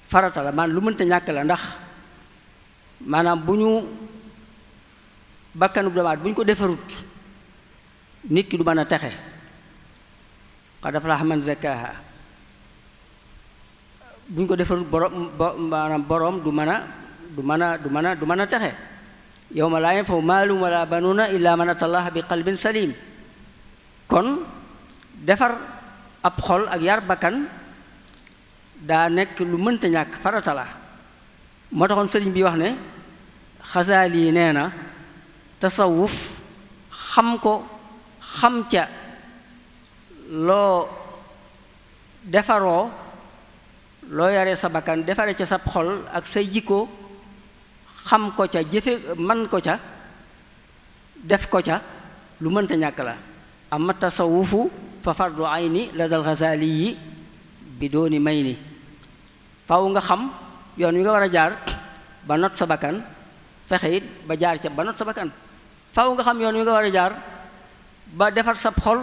farata la, maanaam lu mënta ñàkk la. ndax maanaam bu ñu bakkanub damaat bu ñu ko defarut nit ki du mën a texe. qad aflaha man zakkaaha. bu ñu ko defarut maanaam boroom du mën a texe. yawma laa yanfa'u maalun wala banuuna illa man atallaha bi qalbin salim. kon defar ab xol ak yar bakkan daa nekk lu mënta ñàkk farata la. moo taxoon sëriñ bi wax ne Xasaali nee na tasawuf xam ko xam ca loo defaroo loo yaree sa bakkan defare ca sab xol ak say jikko xam ko ca jëfe man ko ca def ko ca lu mënta ñàkk la. amma tasawufu fa fardu ayni la dal Xasaali yi bi dooni may ni faw nga xam yoon wi nga war a jaar ba not sa bakkan fexe it ba jaar ca ba not sa bakkan faw nga xam yoon wi nga war a jaar ba defar sab xol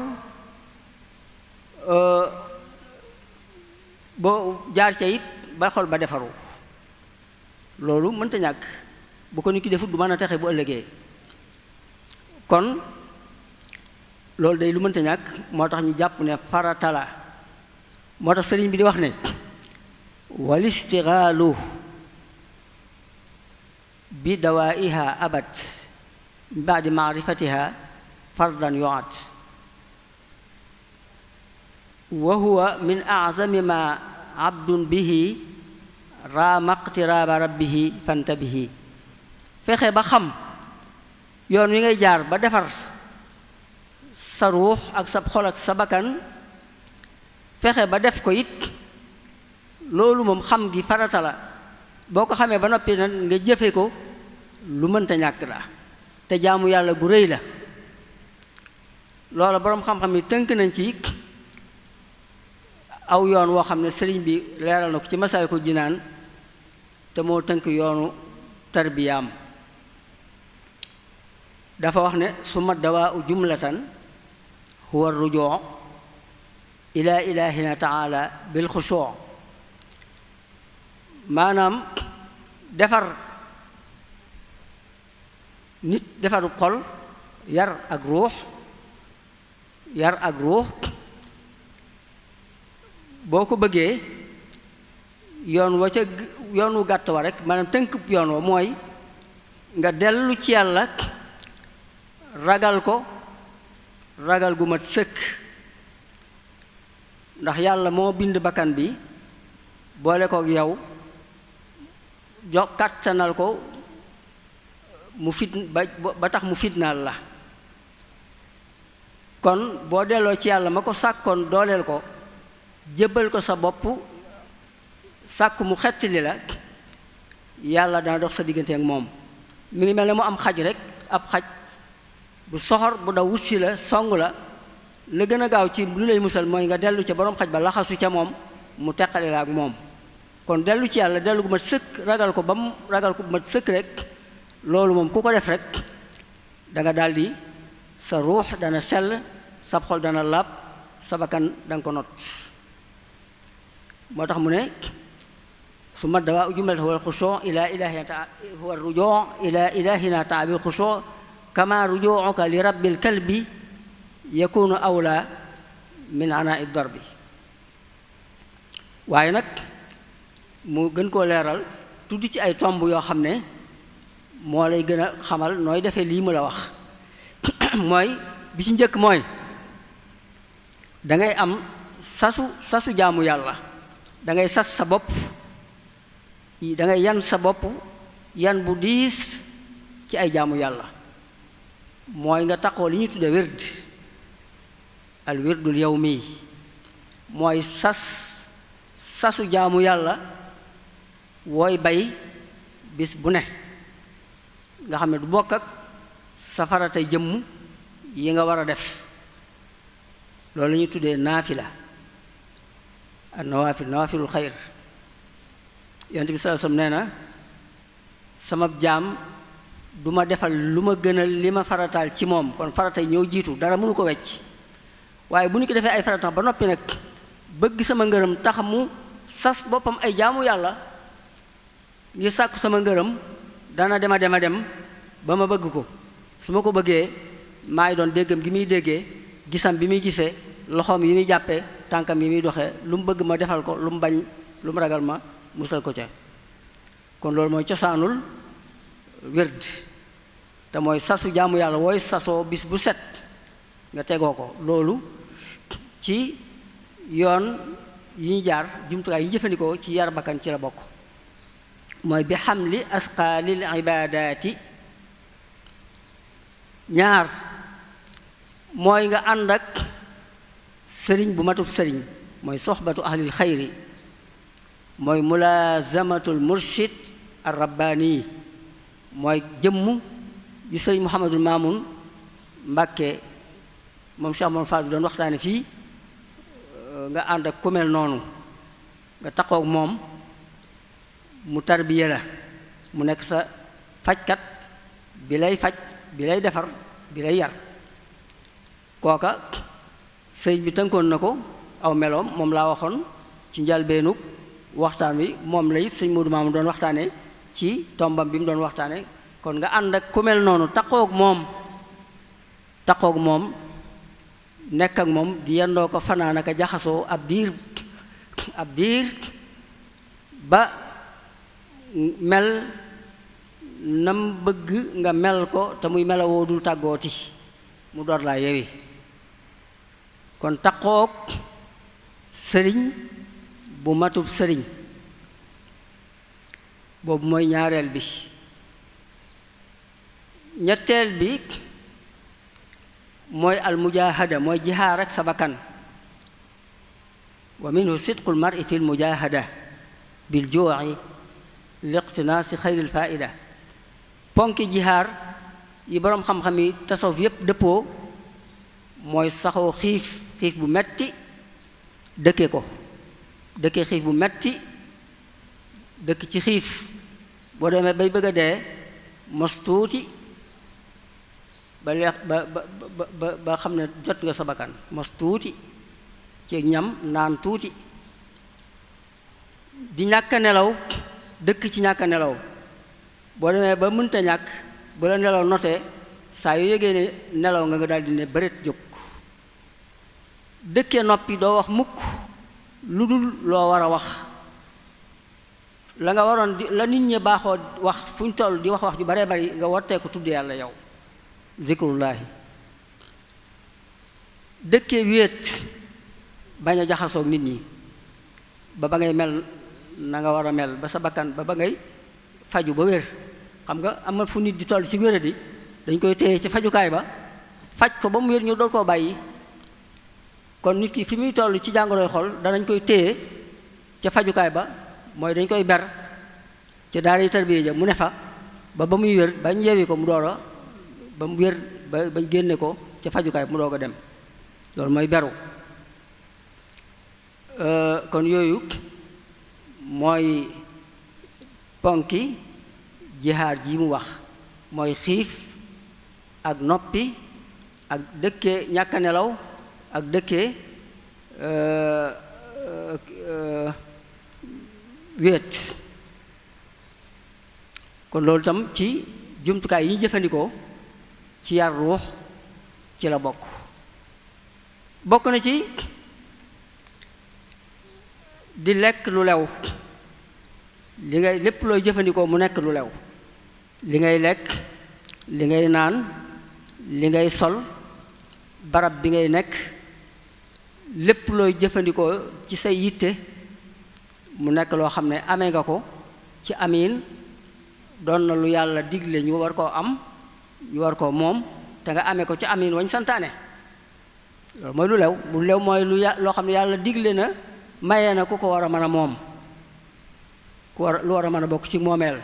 boo jaar ca it ba xol ba defaru. loolu mënta ñàkk bu ko nit ki defut du mën a texe bu ëllëgee. kon loolu day lu mënta ñàkk moo tax ñu jàpp ne farata la. moo tax sëriñ bi di wax ne wal istigaalu bi dawaiha abad min baadi maarifatiha fardan yuad wa huwa min azami ma abdun bihi raama iqtiraaba rabbihi fantabihi. fexe ba xam yoon wi ngay jaar ba defar sa ruux ak sa xol ak sa bakkan fexe ba def ko it loolu moom xam gi farata la. boo ko xamee ba noppi nag nga jëfe ko lu mënta ñàkk la te jaamu yàlla gu rëy la. loola boroom xam-xam yi tënk nañ ci aw yoon woo xam ne sëriñ bi leeral na ko ci Masaalikul Jinaan te moo tënk yoonu tarbiyaam. dafa wax ne summa dawaa'u jumlatan huwa rujuu ila ilahina taala bil xusuu. maanaam defar nit defaru xol yar ak ruux boo ko bëggee yoon wu gàtt wa rek maanaam tënk yoon wa mooy nga dellu ci yàlla ragal ko ragal gu mat sëkk. ndax yàlla moo bind bakkan bi boole kook yow jox kàttanal ko mu ba tax mu fitnaal la. kon boo delloo ci yàlla ma ko sàkkoon dooleel ko jébbal ko sa bopp sàkk mu xettali la yàlla dana dox sa diggante ak moom. mi ngi mel ne mu am xaj rek ab xaj bu soxor bu daw wutsi la song la gën a gaaw ci lu lay musal mooy nga dellu ca boroom xaj ba laxasu ca moom mu teqale la ak moom. kon dellu ci yàlla dellu gu mat sëkk ragal ko ba mu ragal ko bu mat sëkk rek loolu moom ku ko def rek da nga daldi sa ruux dana sell sa xol dana laab sa bakkan danga ko not. moo tax mu ne summa dawaa'u jumlatan huwa al-xusuu' ila ilahina huwa ar-rujuu' ila ilahina taala bil xusuu' kama rujuuka li rabbil kalbi yakunu awla min anaa'i darbi. waaye nag mu gën koo leeral tudd ci ay tomb yoo xam ne moo lay gën a xamal nooy defee lii mu la wax. mooy bi ci njëkk mooy dangay am sasu jaamu yàlla. dangay sas sa bopp dangay yan sa bopp yan bu diis ci ay jaamu yàlla. mooy nga taxoo li ñuy tudde wird al wirdul yawmi mooy sasu jaamu yàlla wooy bay bis bu ne nga xam ne du bokk ak safaratay jëmm yi nga war a def. loolu la ñuy tuddee naafila ak nawaafilul xayr. yonent bi sallallahu alayhi wasallam nee na sama jaam du ma defal lu ma gënal li ma farataal ci moom. kon faratay ñëw jiitu dara mënu ko wecc. waaye bu ñu ko defee ay farata ba noppi nag bëgg sama ngërëm tax mu sas boppam ay jaamu yàlla ngir sàkku sama ngërëm dana dem ba ma bëgg ko. su ma ko bëggee maay doon déggam gi muy déggee gisam bi muy gisee loxoom yi muy jàppee tànkam yi muy doxee lu mu bëgg ma defal ko lu mu bañ lu mu ragal ma musal ko ca. kon loolu mooy cosaanul wird. te mooy sasu jaamu yàlla wooy sasoo bis bu set nga tegoo ko loolu ci yoon yi ñu jaar jumtukaay yi ñu jëfandikoo ci yar bakkan ci la bokk mooy bi xamli asqaalil ibaadaati ñaar mooy nga ànd ak sëriñ bu matub sëriñ mooy soxbatu ahlil xayri mooy mulaazamatul murshid ar rabbaani mooy jëmm yu sëriñ Muhammadul Maamun Mbàkke moom Cheikh Mouhamadou Fadil doon waxtaane fii nga ànd ak ku mel noonu nga taxoog moom mu tarbiya la mu nekk sa fajkat bi lay faj bi lay defar bi lay yar kooka sëriñ bi tënkoon na ko aw meloom moom laa waxoon ci njalbeenug waxtaan wi moom lay sëñ Modou Mamoun doon waxtaane ci tombam bi mu doon waxtaane kon nga ànd ak ku mel noonu taxoog moom nekk ak moom di yendoo ko fanaan ak jaxasoo ab diir ba mel nam bëgg nga mel ko te muy melawoo dul tàggooti mu door laa yewi kon taxoog sëriñ bu matub sëriñ boobu mooy ñaareel bi ñetteel bi mooy almujaahada mooy jihaar ak sa bakkan wa minhu sidqul mar'i fi lmujaahada bil juu'i liqtinaasi xayril faa'ida ponki jihaar yi boroom xam-xam yi tasawuf yépp dëppoo mooy saxoo xiif bu metti dëkke ko dëkke xiif bu metti dëkk ci xiif boo demee bay bëgg a dee mos tuuti ba leex ba xam ne jot nga sa bakkan mos tuuti ci ñam naan tuuti di ñàkk nelaw dëkk ci ñàkk nelaw boo demee ba mënta ñàkk bu la nelaw notee saa yu yëgee ne nelaw nga daldi ne bëreet jóg dëkkee noppi doo wax mukk lu dul loo war a wax la nga waroon di la nit ñi baaxoo wax fu ñu toll di wax ju baree bari nga wartee ko tudd yàlla yow zikrullaahi dëkkee wéet bañ a jaxasoog nit ñi ba ngay mel na nga war a mel ba sa bakkan ba ngay faju ba wér xam nga am na fu nit di toll ci wéradi dañ koy téye ci fajukaay ba faj ko ba mu wér ñu doon koo bàyyi kon nit ki fi muy toll ci jàngoroy xol danañ koy téye ca fajukaay ba mooy dañ koy ber ca daara tarbiya ja mu ne fa ba muy wér bañ yeewi ko mu door ba mu wér bañ génne ko ca fajukaay mu doog a dem loolu mooy beru kon yooyu mooy ponki jihaar ji mu wax mooy xiif ak noppi ak dëkkee ñàkk a nelaw ak dëkkee wéet kon loolu tam ci jumtukaay yi ñu jëfandikoo ci yar ruux ci la bokk na ci di lekk lu lew li ngay lépp looy jëfandikoo mu nekk lu lew li ngay lekk li ngay naan li ngay sol barab bi ngay nekk lépp looy jëfandikoo ci say yitte mu nekk loo xam ne amee nga ko ci amiin doon na lu yàlla digle ñu war koo am ñu war koo moom te nga amee ko ci amiin wañ santaane loolu mooy lu lew lu lew mooy loo xam ne yàlla digle na maye na ku ko war a mën a moom lu war a mën a bokk ci moomeel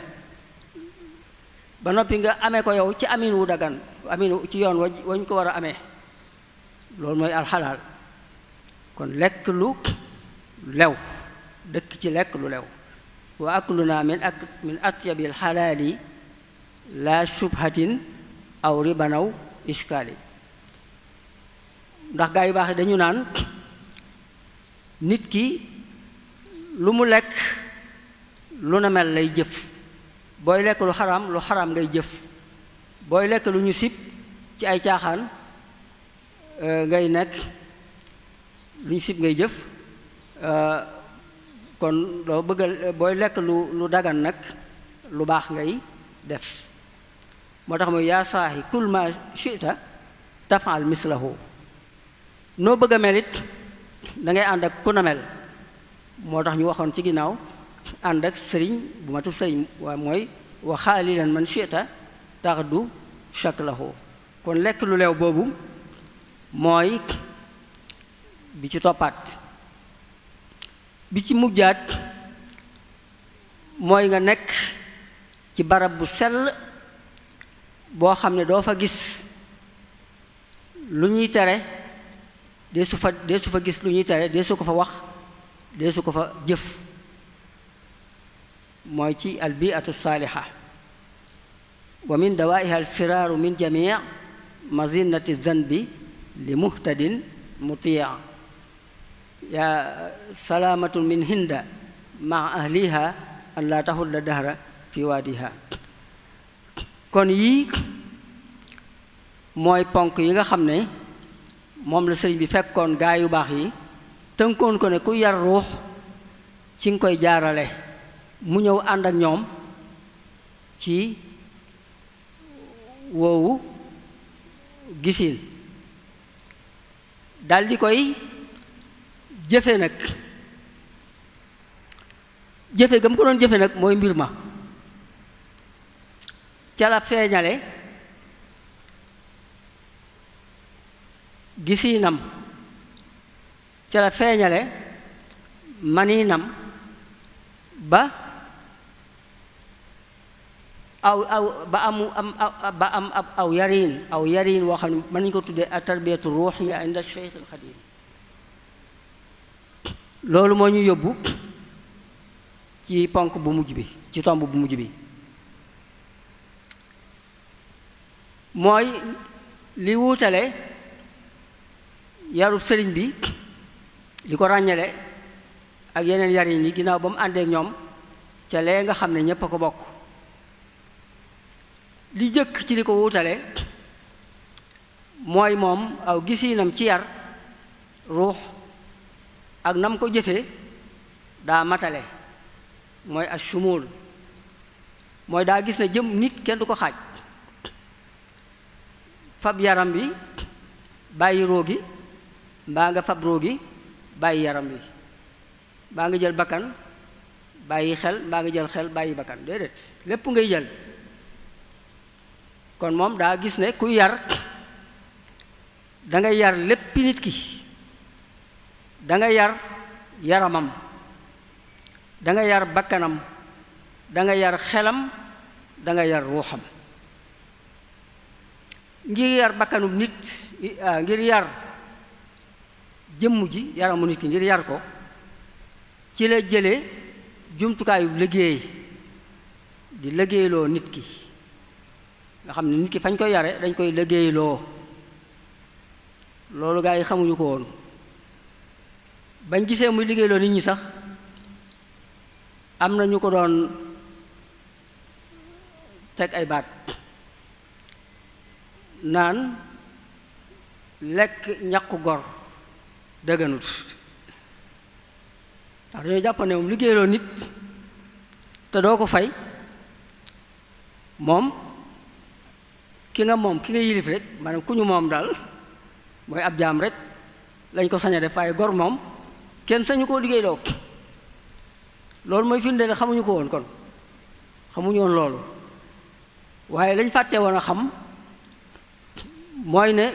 ba noppi nga amee ko yow ci amiin wu dagan amiin ci yoon wañ ko war a amee loolu mooy alxalaal kon lekk lu lew dëkk ci lekk lu lew wa akluna min atyabil xalaali la shubhatin aw ribanaw ishkaali ndax gaa yu baax dañu naan nit ki lu mu lekk lu na mel lay jëf booy lekk lu xaraam ngay jëf booy lekk lu ñu sib ci ay caaxaan ngay nekk lu ñu sib ngay jëf kon loo bëggal booy lekk lu dagan nag lu baax ngay def moo tax mooy yaa saahi kul ma shi'ta tafal mislahu noo bëgg a mel it da ngay ànd ak ku na mel moo tax ñu waxoon ci ginnaaw ànd ak sëriñ bu matub sëriñ waa mooy wa xaalilan man shi'ta taxdu shaklahu kon lekk lu leew boobu mooy bi ci toppaat bi ci mujjaat mooy nga nekk ci barab bu sell boo xam ne doo fa gis lu ñuy tere dee su fa gis lu ñuy tere dee su ko fa wax dee su ko fa jëf mooy ci albiatu saaliha wa min dawaiha alfiraaru min jamii mazinati zanbi li muhtadin mutia yaa salaamatun min hinda maa ahliha an laa taxulla dahra fi waadiha kon yii mooy ponk yi nga xam ne moom la sëriñ bi fekkoon gaa yu baax yi tënkoon ko ne ku yar ruux ci nga koy jaarale mu ñëw ànd ak ñoom ci woowu gisin daldi koy jëfe nag jëfe gam ko doon jëfe nag mooy mbir ma ca la feeñale gisiinam ca la feeñale maniinam ba am aw yariin woo xam ne mën nañu ko tuddee a tarbiyatu ruuxiya inda Cheikh al Xadim loolu moo ñu yóbbu ci ponk bu mujj bi ci tomb bu mujj bi mooy li wuutale yarub sëriñ bi li ko ràññale ak yeneen yarin yi ginnaaw ba mu àndeek ñoom ca lee nga xam ne ñépp a ko bokk li jëkk ci li ko wuutale mooy moom aw gisiinam ci yar ruux ak nam ko jëfee daa matale mooy ashumul mooy daa gis ne jëm nit kenn du ko xaaj fab yaram bi bàyyi roogi mbaa nga fab roogi bàyyi yaram bi mbaa nga jël bakkan bàyyi xel mbaa nga jël xel bàyyi bakkan déedéet lépp ngay jël kon moom daa gis ne ku yar dangay yar léppi nit ki danga yar yaramam danga yar bakkanam danga yar xelam danga yar ruuxam ngir yar bakkanum nit ngir yar jëmm ji yaramu nit ki ngir yar ko ci la jële jumtukaayu liggéey di liggéeyloo nit ki nga xam ne nit ki fañ koy yare dañ koy liggéeyloo loolu gaa yi xamuñu ko woon bañ gisee muy liggéeyloo nit ñi sax am na ñu ko doon teg ay baat naan lekk ñaqu gor dëgganut ndax dañoo jàpp ne moom liggéeyloo nit te doo ko fay moom ki nga yilif rek maanaam ku ñu moom daal mooy ab jaam rek lañ ko sañ a def waaye gor moom kenn sañu koo liggéeyloo loolu mooy firnde ne xamuñu ko woon kon xamuñu woon loolu waaye lañ fàtte woon a xam mooy ne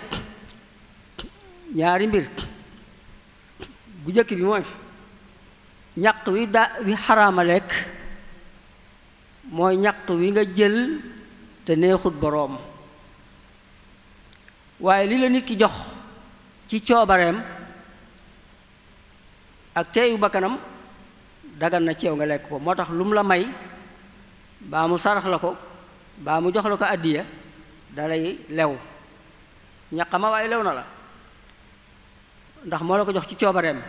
ñaari mbir bu jëkk bi mooy ñaq wi xaraama lekk mooy ñaq wi nga jël te neexut boroom waaye li la nit ki jox ci coobareem ak teeyu bakkanam dagan na ceew nga lekk ko moo tax lu mu la may baa mu sarax la ko baa mu jox la ko àddiya dalay lew ñaqama waaye lew na la ndax moo la ko jox ci coobareem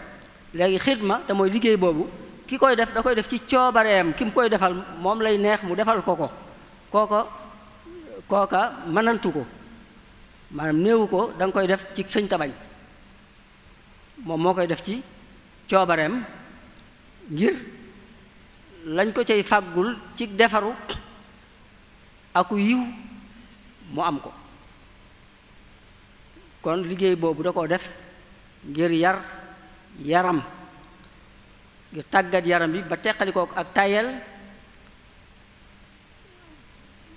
léegi xidma te mooy liggéey boobu ki koy def da koy def ci coobareem ki mu koy defal moom lay neex mu defal ko kooka mënantu ko maanaam néewu ko da nga koy def ci sëñ tabañ moom moo koy def ci coobareem ngir lañ ko cay fàggul ci defaru aku yiw mu am ko. kon liggéey boobu da koo def ngir yar yaram, ngir tàggat yaram bi ba teqalikoo ak tayel,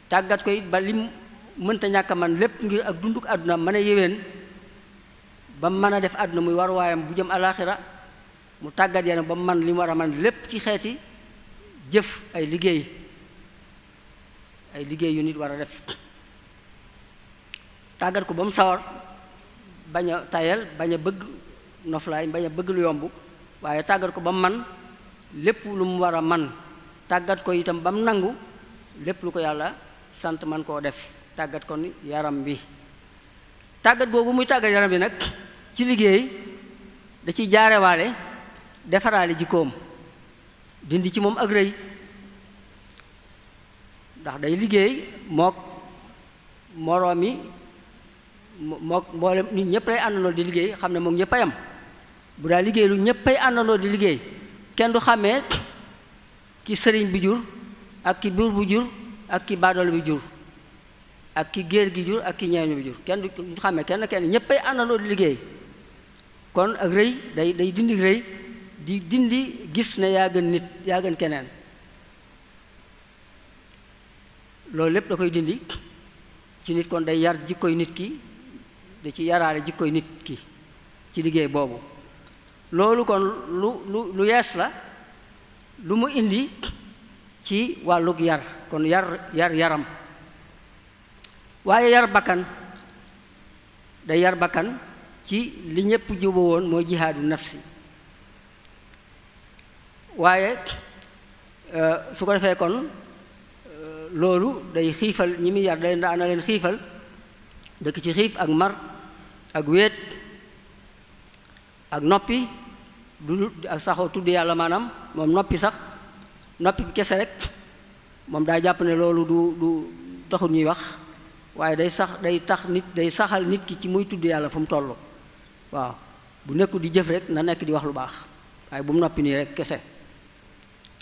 tàggat ko it ba lim mënta ñàkk a man lépp ngir ak dunduk àdduna mën a yéwén ba mën a def àdduna muy war waayam bu jëm alaaxira, mu tàggat yaram ba man li mu war a man lépp ci xeeti jëf ay liggéey yu nit war a def. tàggat ko ba mu sawar, bañ a tayel, bañ a bëgg noflaay, bañ a bëgg lu yomb, waaye tàggat ko ba mu man lépp lu mu war a man, tàggat ko itam ba mu nangu lépp lu ko yàlla sant man koo def. tàggat ko ni yaram bi. tàggat googu muy tàggat yaram bi nag ci liggéey da ciy jaarewaale defaraale jikkoom, dindi ci moom ak rëy, ndax day liggéey mook moroom mi mook mboolem nit ñëpp lay àndandoo di liggéey, xam ne moom ñëpp a yam. bu daa liggéey lu ñëppay àndandoo di liggéey, kenn du xàmmee ki sëriñ bi jur ak ki buur bu jur ak ki baadoolo bi jur ak ki géer gi jur ak ki ñeeñu bi jur, kenn du xàmmee kenn ñëppay àndandoo di liggéey. kon ak rëy day dindi rëy, di dindi gis ne yaa gën nit, yaa gën keneen. loolu lépp da koy dindi ci nit. kon day yar jikkoy nit ki, da ci yaraale jikkoy nit ki ci liggéey boobu. loolu kon lu yees la, lu mu indi ci wàllug yar. kon yaram, waaye yar bakkan, day yar bakkan ci li ñépp juboo woon mooy jihaadu nafsi. waaye su ko defee kon loolu day xiifal ñi muy yar, daana leen xiifal, dëkk ci xiif ak mar ak wéet ak noppi, du ak saxoo tudd yàlla. maanaam moom noppi sax, noppi kese rek moom daa jàpp ne loolu du taxul ñuy wax, waaye day tax nit, day saxal nit ki ci muy tudd yàlla fu mu toll. waaw bu nekku di jëf rek na nekk di wax lu baax, waaye bu mu noppi nii rek kese.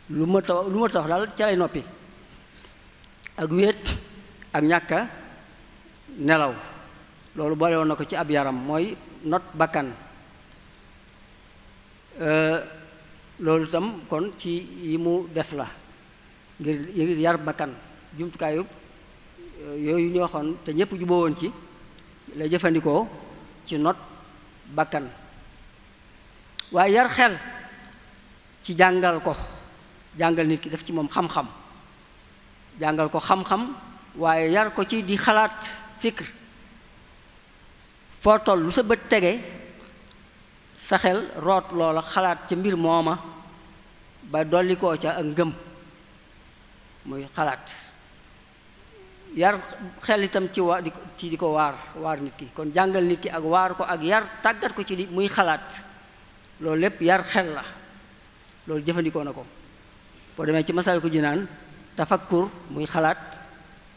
lu ma tax wax daal ca lay noppi. ak wéet ak ñàkka nelaw, loolu boole woon na ko ci ab yaram, mooy not bakkan. loolu itam kon ci yi mu def la ngir yar bakkan. jumtukaayu yooyu ñu waxoon te ñépp juboo woon ci la jëfandikoo ci not bakkan. waaye yar xel ci jàngal nit ki, def ci moom xam-xam, jàngal ko xam-xam, waaye yar ko ci di xalaat fikr. foo toll lu sa bët tege sa xel root loola, xalaat ca mbir mooma ba dolli koo ca ak ngëm, muy xalaat. yar xel itam ci di ko waar nit ki. kon jàngal nit ki ak waar ko ak yar, tàggat ko ci di muy xalaat, loolu lépp yar xel la. loolu jëfandikoo na ko. boo demee ci Masaalikul Jinaan, tafakkur muy xalaat,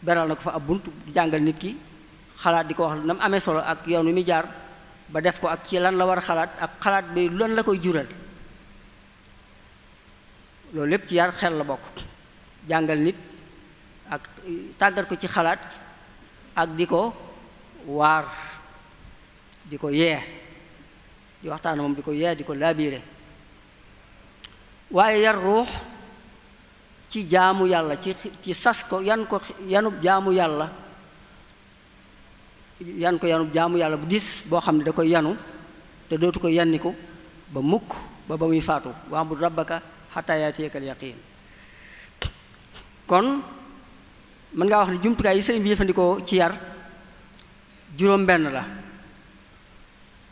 beral na ko fa ab bunt di jàngal nit ki xalaat, di ko wax na mu amee solo ak yoon wi muy jaar ba def ko, ak ci lan la war a xalaat, ak xalaat bi lan la koy jural. loolu lépp ci yar xel la bokk. jàngal nit ak tàggat ko ci xalaat ak di ko waar, di ko yee, di waxtaan moom, di ko yee, di ko laabiire. waaye yar ruux ci jaamu yàlla, ci sas ko yanub jaamu yàlla, yanub jaamu yàlla bu diis boo xam ne da koy yanu te dootu ko yanniku ba mukk ba muy faatu. wa'bud rabbaka hattaa ya'tiyakal yaqiin. kon mën ngaa wax ne jumtukaay yi sëriñ bi jëfandikoo ci yar juróom benn la.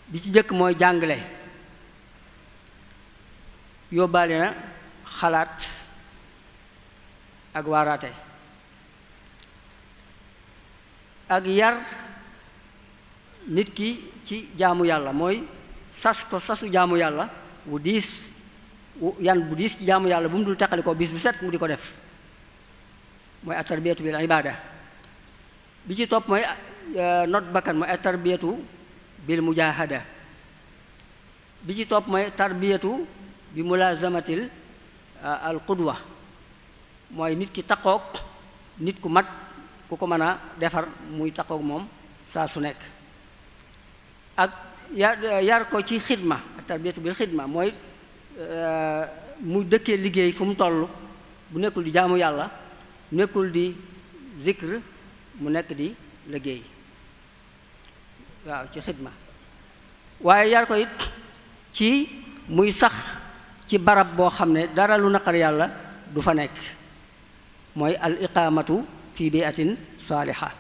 bi ci jëkk mooy jàngale, yóbbaale na xalaat ak waaraate, ak yar nit ki ci jaamu yàlla, mooy sasu jaamu yàlla bu diis, yan bu diis ci jaamu yàlla bu mu dul teqali ko bis bu set mu di ko def, mooy at-tarbiyatu bil ibaada. bi ci topp mooy not bakkan, mooy at-tarbiyatu bil mujaahada. bi ci topp mooy tarbiyatu bi mulazamatil al qudwa, mooy nit ki taqoog nit ku mat ku ko mën a defar muy takkook moom saa su nekk. ak yar ko ci xidma tarbiyatu bil xidma mooy mu dëkkee liggéey fu mu toll, bu nekkul di jaamu yàlla, nekkul di zikr, mu nekk di liggéey, waaw, ci xidma. waaye yar ko it ci muy sax ci barab boo xam ne dara lu naqar yàlla du fa nekk, mooy al iqaamatu fi biatin saaliha.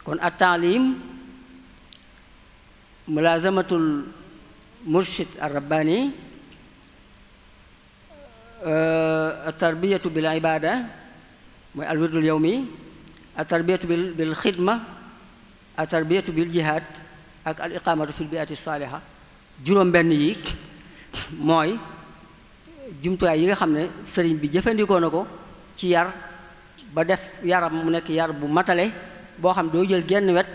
kon at taalim mulazamatul murshid ar rabbani, tarbiyatu bil ibada mooy al wirdul yawmi, tarbiyatu bil xidma, tarbiyatu bil jihad, ak al iqamatu fil biati saaliha. juróom benn yi mooy jumtuwaay yi nga xam ne sëriñ bi jëfandikoo na ko ci yar ba def yaram mu nekk yar bu matale boo xam doo jël genn wet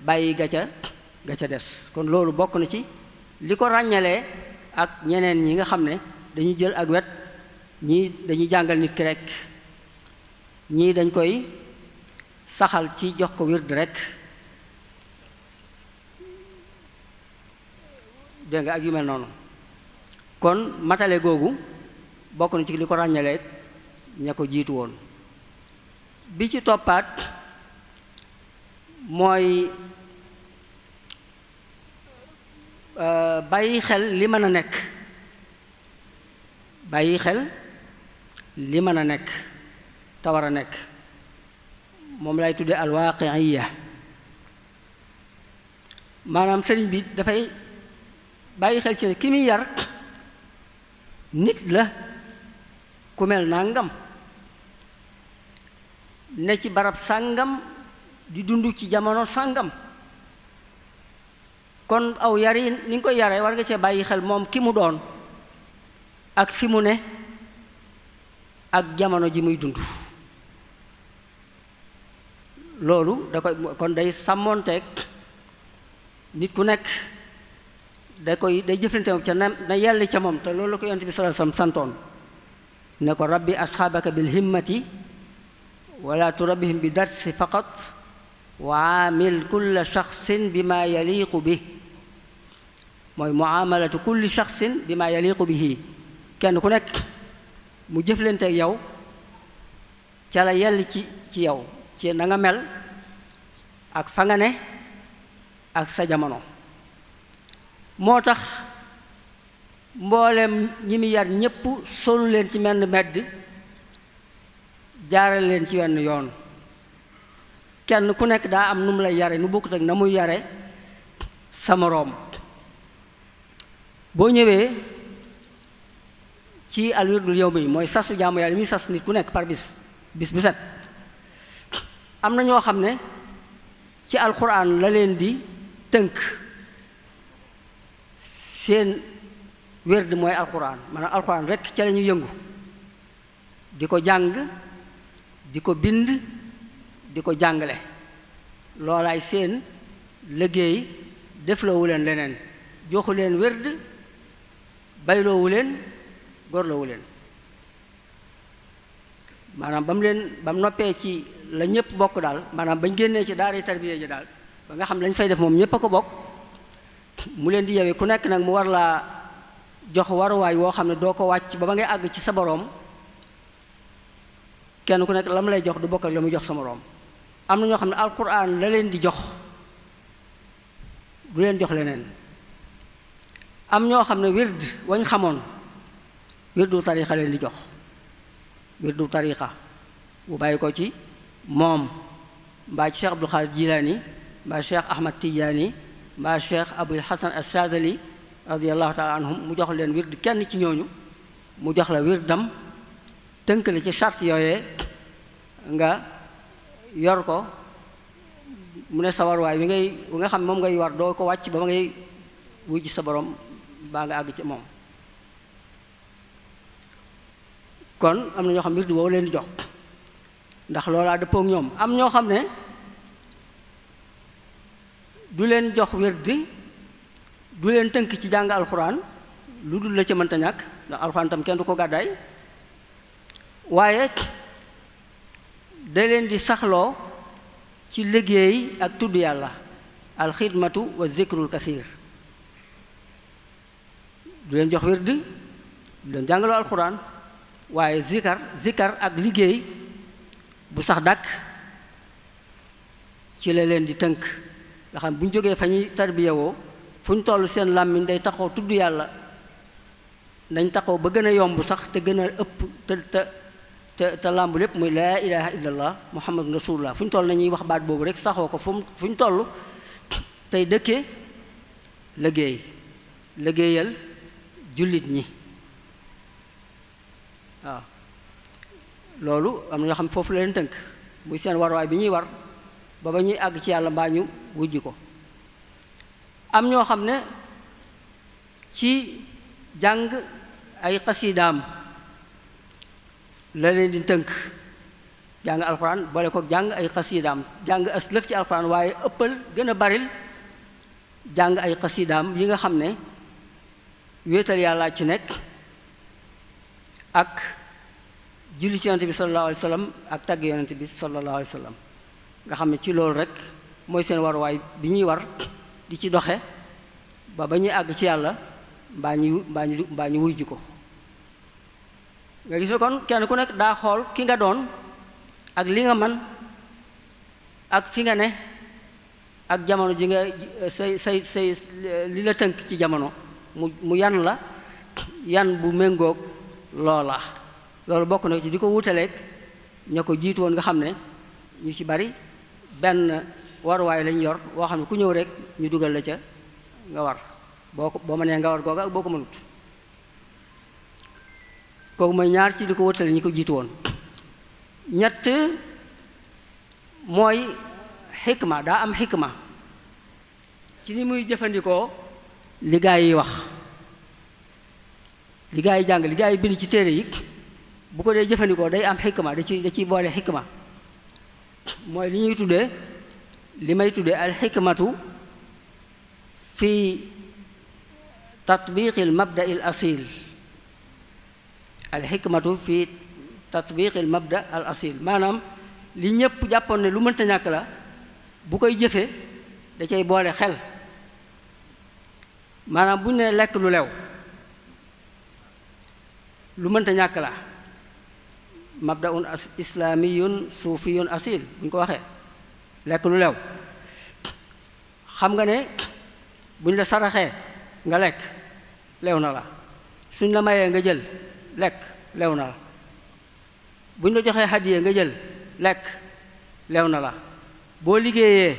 bàyyi ga ca des. kon loolu bokk na ci li ko ràññalee ak ñeneen ñi nga xam ne dañuy jël ak wet, ñii dañuy jàngal nit ki rek, ñii dañ koy saxal ci jox ko wird rek, dégg nga, ak yu mel noonu. kon matale googu bokk na ci li ko ràññalee ña ko jiitu woon. bi ci toppaat mooy bàyyi xel li mën a nekk, bàyyi xel li mën a nekk te war a nekk, moom lay tudde alwaaqiya. maanaam sëriñ bi dafay bàyyi xel ci ne ki muy yar nit la ku mel nangam, ne ci barab sàngam, di dund ci jamono sàngam. kon aw yar yi ni nga koy yaree war nga cee bàyyi xel moom ki mu doon ak fi mu ne ak jamono ji muy dund. loolu da koy kon day sàmmoonteeg nit ku nekk, day jëflante ca na yelli ca moom. te loolu la ko yonent bi sallallahu alayhi wasallam santoon ne ko rabbi asxaabaka bil himmati wala turabbihim bi darsi faqat wa amil kulla shaxsin bi ma yaliqu bi, mooy muamalatu kulli shaxsin bi ma yaliqu bihi. kenn ku nekk mu jëflanteeg yow ca la yell ci yow, ci na nga mel ak fa nga ne ak sa jamono. moo tax mboolem ñi mi yar ñépp solu leen ci menn medd, jaarale leen ci wenn yoon. kenn ku nekk daa am nu mu lay yare, nu bokkut ak na muy yare sa moroom. boo ñëwee ci al wirdul yawmi mooy sasu jaamu yàlla muy sas nit ku nekk par bis bu set, am na ñoo xam ne ci alquran la leen di tënk. seen wird mooy alquran, maanaam alquran rekk ca la ñuy yëngu, di ko jàng, di ko bind, di ko jàngale. loolaay seen liggéey. defloowu leen leneen, joxu leen wird, bayloowu leen, gorloowu leen. maanaam ba mu noppee ci la ñëpp bokk daal, maanaam bañ génnee ci daara tarbiya ji daal, ba nga xam lañ fay def moom ñëpp a ko bokk, mu leen di yewee ku nekk nag mu war laa jox waruwaay woo xam ne doo ko wàcc ba ngay àgg ci sa boroom. kenn ku nekk la mu lay jox du bokk ak la muy jox sa moroom. am na ñoo xam ne alquran la leen di jox, du leen jox leneen. am ñoo xam ne wird wañ xamoon, wirdu tariqa leen di jox, wirdu tariqa bu bàyyi ko ci moom, mbaa ci Cheikh Abdul Xaadir Jilaani, mbaa Cheikh Ahmad Tijaani, mbaa Cheikh Abul Hasan As-Saazali radiyallahu taala anhum. mu jox leen wird kenn ci ñooñu, mu jox la wirdam, tënk la ci charte yooyee, nga yor ko. mu ne sa warwaay wi nga xam moom ngay war doo ko wàcc ba ma ngay wuy ci sa borom baa nga àgg ci moom. kon am na ñoo xam wird boobu leen di jox ndax loolaa dëppook ñoom. am ñoo xam ne du leen jox wird, du leen tënk ci jàng alxuraan, lu dul la ca mënta ñàkk, ndax alxuraan tam kenn du ko gàddaay, waaye da leen di saxloo ci liggéey ak tudd yàlla alxidmatu wa zikrul kasiir du leen jox wird du leen jàngaloo alxuraan waaye zikar ak liggéey bu sax dàkk ci la leen di tënk nga xam bu ñu jógee fa ñuy tarbiyawoo fu ñu toll seen làmmiñ day taxaw tudd yàlla nañ taxaw ba gën a yomb sax te gën a ëpp te làmb lépp muy laa ilaha illallah muhammadun rasulullah fu ñu toll nañuy wax baat boobu rek saxoo ko fu ñu toll tey dëkkee liggéeyal jullit ñi waaw loolu am na ñoo xam ne foofu la leen tënk muy seen warwaay bi ñuy war ba ñuy àgg ci yàlla mbaa ñu wujj ko am ñoo xam ne ci jàng ay xasiidaam la leen di tënk jàng alxuraan boole ko jàng ay xasiidaam jàng as lëf ci alxuraan waaye ëppal gën a baril jàng ay xasiidaam yi nga xam ne wéetal yàlla ci nekk ak julli ci yonent bi sallallahu alayhi wa sallam ak tagg yonent bi sallallahu alayhi wa sallam nga xam ne ci loolu rek mooy seen waruwaay bi ñuy war di ci doxe ba ñuy àgg ci yàlla mbaa ñu wuy ji ko nga gis ne kon kenn ku nekk daa xool ki nga doon ak li nga man ak fi nga ne ak jamono ji nga say li la tënk ci jamono mu yan la yan bu méngoog loola loolu bokk na ci di ko wutaleeg ña ko jiitu woon nga xam ne ñu ci bari benn waruwaay lañ yor boo xam ne ku ñëw rek ñu dugal la ca nga war boo mënee nga war googa ak boo ko mënut kooku mooy ñaar ci di ko wutale ñi ko jiitu woon ñett mooy xikma daa am xikma ci ni muy jëfandikoo li gaa yi wax li gaa yi jàng li gaa yi bind ci téere yi bu ko dee jëfandikoo day am xikma da ciy boole xikma mooy li may tuddee al xikmatu fi tatbiqi al mabda al asil al xikmatu fi tatbiqi al mabda al asil maanaam li ñépp jàppoon ne lu mënta ñàkk la bu koy jëfe da cay boole xel maanaam bu ñu nee lekk lu lew lu mënta ñàkk la mabdaun islamiyun suufiyun asil bu ñu ko waxee lekk lu lew xam nga ne bu ñu la saraxee nga lekk lew na la suñ la mayee nga jël lekk lew na la bu ñu la joxee hadiya nga jël lekk lew na la boo liggéeyee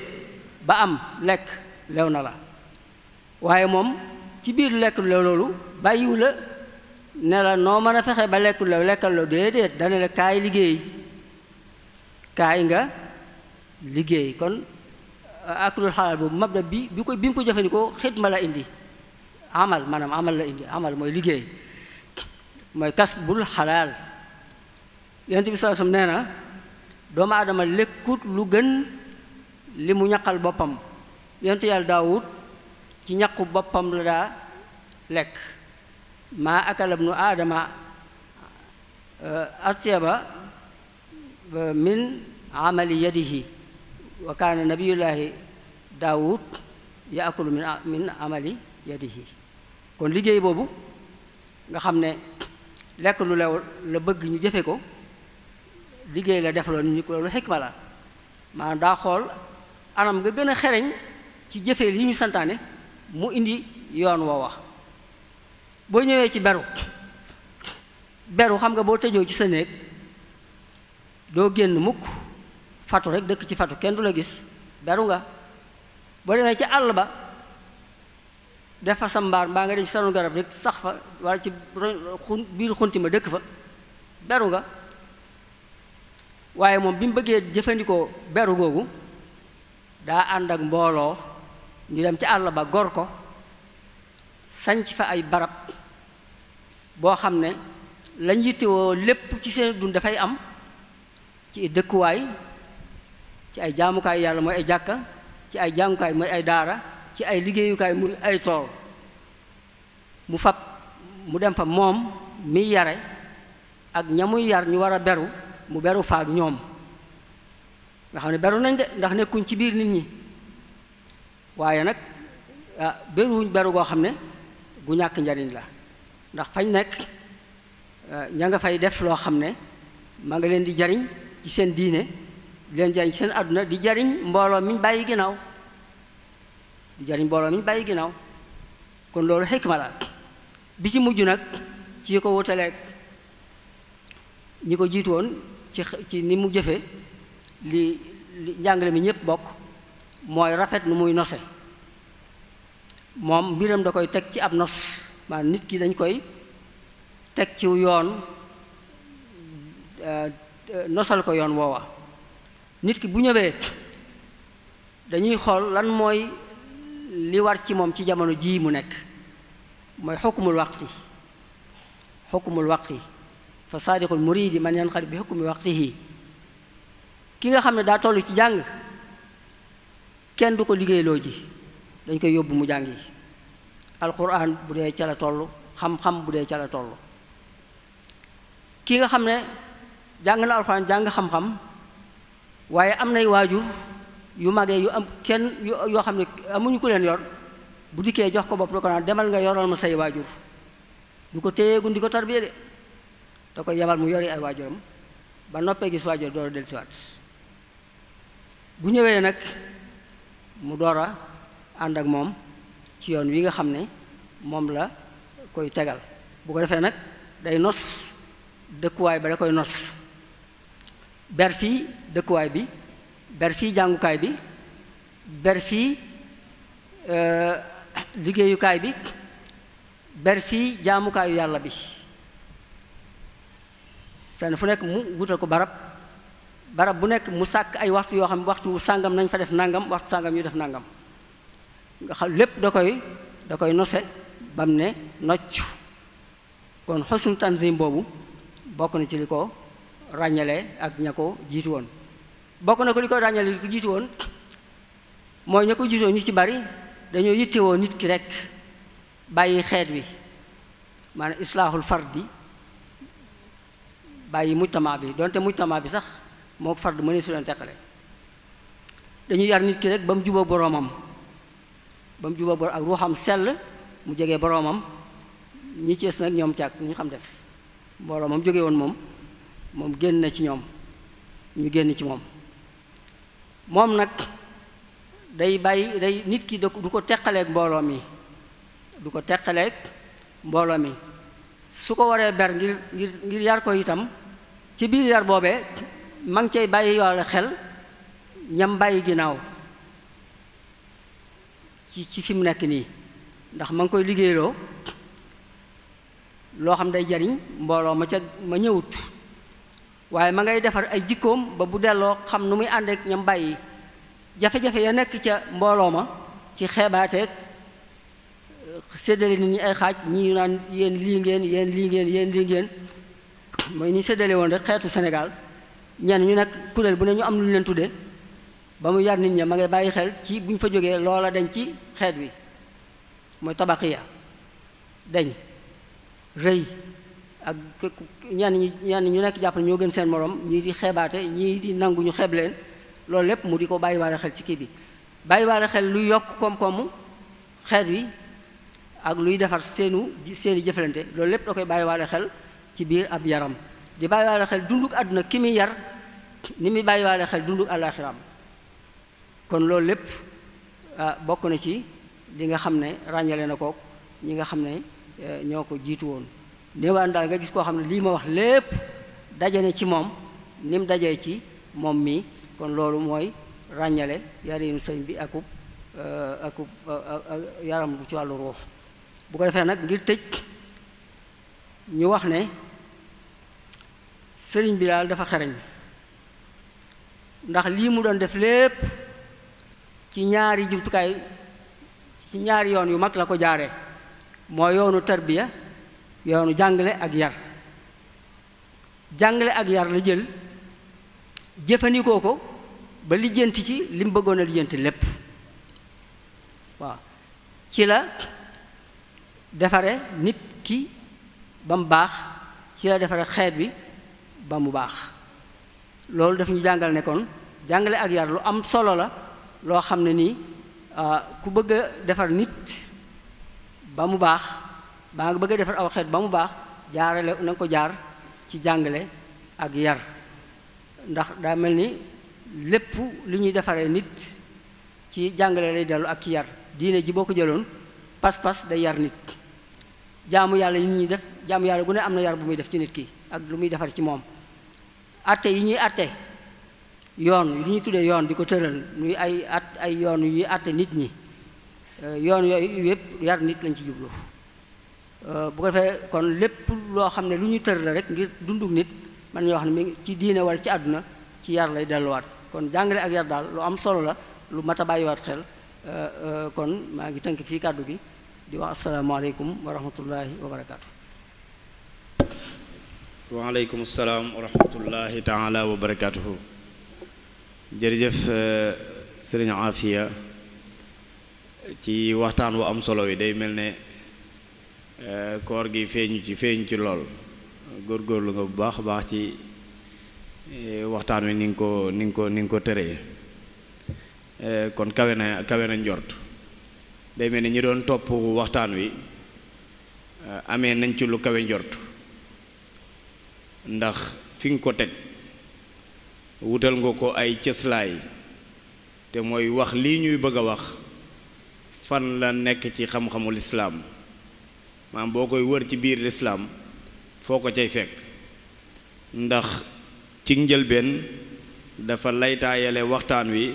ba am lekk lew na la waaye moom ci biir lekk lu lew loolu bàyyiwu la ne la noo mën a fexe ba lekk lu lew lekkal la déedéet dana la kaay liggéey kaay nga liggéey kon aklul xalaal boobu mabda bi mu ko jëfandikoo xidma la indi amal maanaam amal la indi amal mooy liggéey mooy kasbul xalaal yonent bi sallallahu alayhi wasallam nee na doomu aadama lekkut lu gën li mu ñaqal boppam yonent yàlla Daawud ci ñaqu boppam la daa lekk maa akala ibnu aadama atyaba min amali yadihi wa kaana nabiyullahi Daawud yaakulu min amali yadihi kon liggéey boobu nga xam ne lekk lu lew la bëgg ñu jëfe ko liggéey la defaloo nit ñi ko loolu xikma la maanaam daa xool anam nga gën a xereñ ci jëfee li ñu santaane mu indi yoon woowa boo ñëwee ci beru xam nga boo tëjoo ci sa néeg doo génn mukk fatu rek dëkk ci fatu kenn du la gis beru nga boo demee ci àll ba def fa sa mbaar mbaa nga dem ci sanu garab rek sax fa walla ci biir xunti ma dëkk fa beru nga waaye moom bi mu bëggee jëfandikoo beru googu daa ànd ak mbooloo ñu dem ci àll ba gor ko sanc fa ay barab boo xam ne lañ yittewoo lépp ci seen dund dafay am ci dëkkuwaay ci ay jaamukaay yàlla mooy ay jàkka ci ay jàngukaay mooy ay daara ci ay liggéeyukaay muy ay tool mu dem fa moom miy yare ak ña muy yar ñu war a beru mu beru fa ak ñoom nga xam ne beru nañ de ndax nekkuñ ci biir nit ñi waaye nag beruwuñ beru goo xam ne gu ñàkk njariñ la ndax fañ nekk ña nga fay def loo xam ne ma nga leen di jariñ ci seen diine di leen jariñ ci seen àdduna di jariñ mbooloo miñ bàyyi ginnaaw di jariñ mbooloo miñ bàyyi ginnaaw kon loolu xikma la bi ci mujj nag ci ko wutaleeg ñi ko jiitu woon ci ni mu jëfe li njàngale mi ñépp bokk mooy rafet nu muy nose moom mbiram da koy teg ci ab nos maanaam nit ki dañ koy teg ci yoon nosal ko yoon woowa nit ki bu ñëwee dañuy xool lan mooy li war ci moom ci jamono jii mu nekk mooy xukmul waqti fa saadiqul muridi man yanqalib bi xukmi waqtihi ki nga xam ne daa toll ci jàng kenn du ko liggéeyloo ji dañ koy yóbbu mu jàngi alquran bu dee ca la toll xam-xam bu dee ca la toll ki nga xam ne jàng na alquran jàng xam-xam waaye am nay waajur yu magee yu am kenn yoo xam ne amuñu ko leen yor bu dikkee jox ko bopp da ko naan demal nga yoral ma say waajur du ko téyeegun di ko tarbiye de da koy yabal mu yori ay waajuram ba noppee gis waajur door a dellusiwaat bu ñëwee nag mu door a ànd ak moom ci yoon wi nga xam ne moom la koy tegal bu ko defee nag day nos dëkkuwaay ba da koy nos ber fii dëkkuwaay bi ber fii jàngukaay bi ber fii liggéeyukaay bi ber fii jaamukaayu yàlla bi fenn fu nekk mu wutal ko barab bu nekk mu sàkk ay waxtu yoo xam ne waxtu sàngam nañ fa def nangam waxtu sàngam ñu def nangam nga xam lépp da koy nose bam ne nocc kon xusnu tanzim boobu bokk na ci li ko ràññale ak ña ko jiitu woon bokk na ko li ko ràññale li ko jiitu woon mooy ña ko jiitu woon ñu ci bari dañoo yittewoo nit ki rek bàyyi xeet wi maanaam islaahul fardi bàyyi mujtama bi donte mujtama bi sax moo ko fard mënee su leen teqale dañuy yar nit ki rek ba mu jubóo boroomam ak ruuxam sell mu jege boroomam ñi ci nag ñoom càkk ñu xam def mbooloo moom jóge woon moom génn na ci ñoom ñu génn ci moom nag day nit ki du ko teqaleeg mbooloo mi su ko waree ber ngir yar ko itam ci biir yar boobee ma ngi cay bàyyi yoole xel ñam bàyyi ginnaaw ci fi mu nekk nii ndax ma ngi koy liggéeyloo loo xam day jariñ mbooloo ma ñëwut waaye ma ngay defar ay jikkoom ba bu delloo xam nu muy àndeek ñam bàyyi jafe-jafe ya nekk ca mbooloo ma ci xeebaateeg séddale nit ñi ay xaaj ñi naan yéen lii ngeen mooy ni séddale woon rek xeetu Sénégal ñenn ñu nekk kuréel bu ne ñu am lu ñu leen tudde ba mu yar nit ña ma ngay bàyyi xel ci bu ñu fa jógee loola dañ ci xeet wi mooy tabaqiya dañ rëy ak ñenn ñu nekk jàpp ñoo gën seen morom ñii di xeebaate ñii di nangu ñu xeeb leen loolu lépp mu di ko bàyyiwaale xel ci kii bi bàyyiwaale xel luy yokk koom-koomu xeet wi ak luy defar seeni jëflante loolu lépp da koy bàyyiwaale xel ci biir ab yaram di bàyyiwaale xel dunduk àdduna ki muy yar ni muy bàyyiwaale xel dunduk àllaaxiraam kon loolu lépp bokk na ci li nga xam ne ràññale na kook ñi nga xam ne ñoo ko jiitu woon néewaan daal nga gis koo xam ne lii ma wax lépp daje na ci moom ni mu dajee ci moom mii kon loolu mooy ràññale yarinu sëñ bi akub yaram bu ci wàllu ruux bu ko defee nag ngir tëj ñu wax ne sëriñ bi daal dafa xereñ ndax lii mu doon def lépp ci ñaari jumtukaay ci ñaari yoon yu mag la ko jaare mooy yoonu tarbiya yoonu jàngale ak yar la jël jëfandikoo ko ba lijjanti ci li mu bëggoon a lijjanti lépp waaw ci la defare nit ki ba mu baax ci la defare xeet bi ba mu baax loolu daf ñu jàngal ne kon jàngale ak yar lu am solo la loo xam ne nii ku bëgg a defar nit ba mu baax baa nga bëgg a defar aw xeet ba mu baax jaarale na nga ko jaar ci jàngale ak yar ndax daa mel ni lépp li ñuy defaree nit ci jàngale lay dellu ak ci yar diine ji boo ko jëloon pas-pas day yar nit jaamu yàlla yi ñuy def jaamu yàlla gu ne am na yar bu muy def ci nit ki ak lu muy defar ci moom atte yi ñuy atte yoon li ñuy tuddee yoon di ko tëral muy ay yoon yuy atte nit ñi yoon yooyu yépp yar nit lañ ci jublu bu ko defee kon lépp loo xam ne lu ñu tër la rek ngir dunduk nit man ñoo wax ne mi ngi ci diine wala ci àdduna ci yar lay delluwaat kon jàngale ak yar daal lu am solo la lu mat a bàyyiwaat xel kon maa ngi tënk fii kàddu gi di wax asalaamaaleykum wa rahmatullahi wa barakaatu. waaleykum salaam wa rahmatullahi taala wa barakaatuhu. jërëjëf sëriñ Afia ci waxtaan wu am solo wi day mel ne koor gi feeñu ci lool góorgóorlu nga bu baax a baax ci waxtaan wi ni nga ko tëree kon kawe na njort day mel ni ñi doon topp waxtaan wi amee nañ ci lu kawe njort ndax fi nga ko teg wutal nga ko ay cëslaay te mooy wax lii ñuy bëgg a wax fan la nekk ci xam-xamu lislaam maam boo koy wër ci biir lislaam foo ko cay fekk ndax ci njëlbeen dafa laytaayale waxtaan wi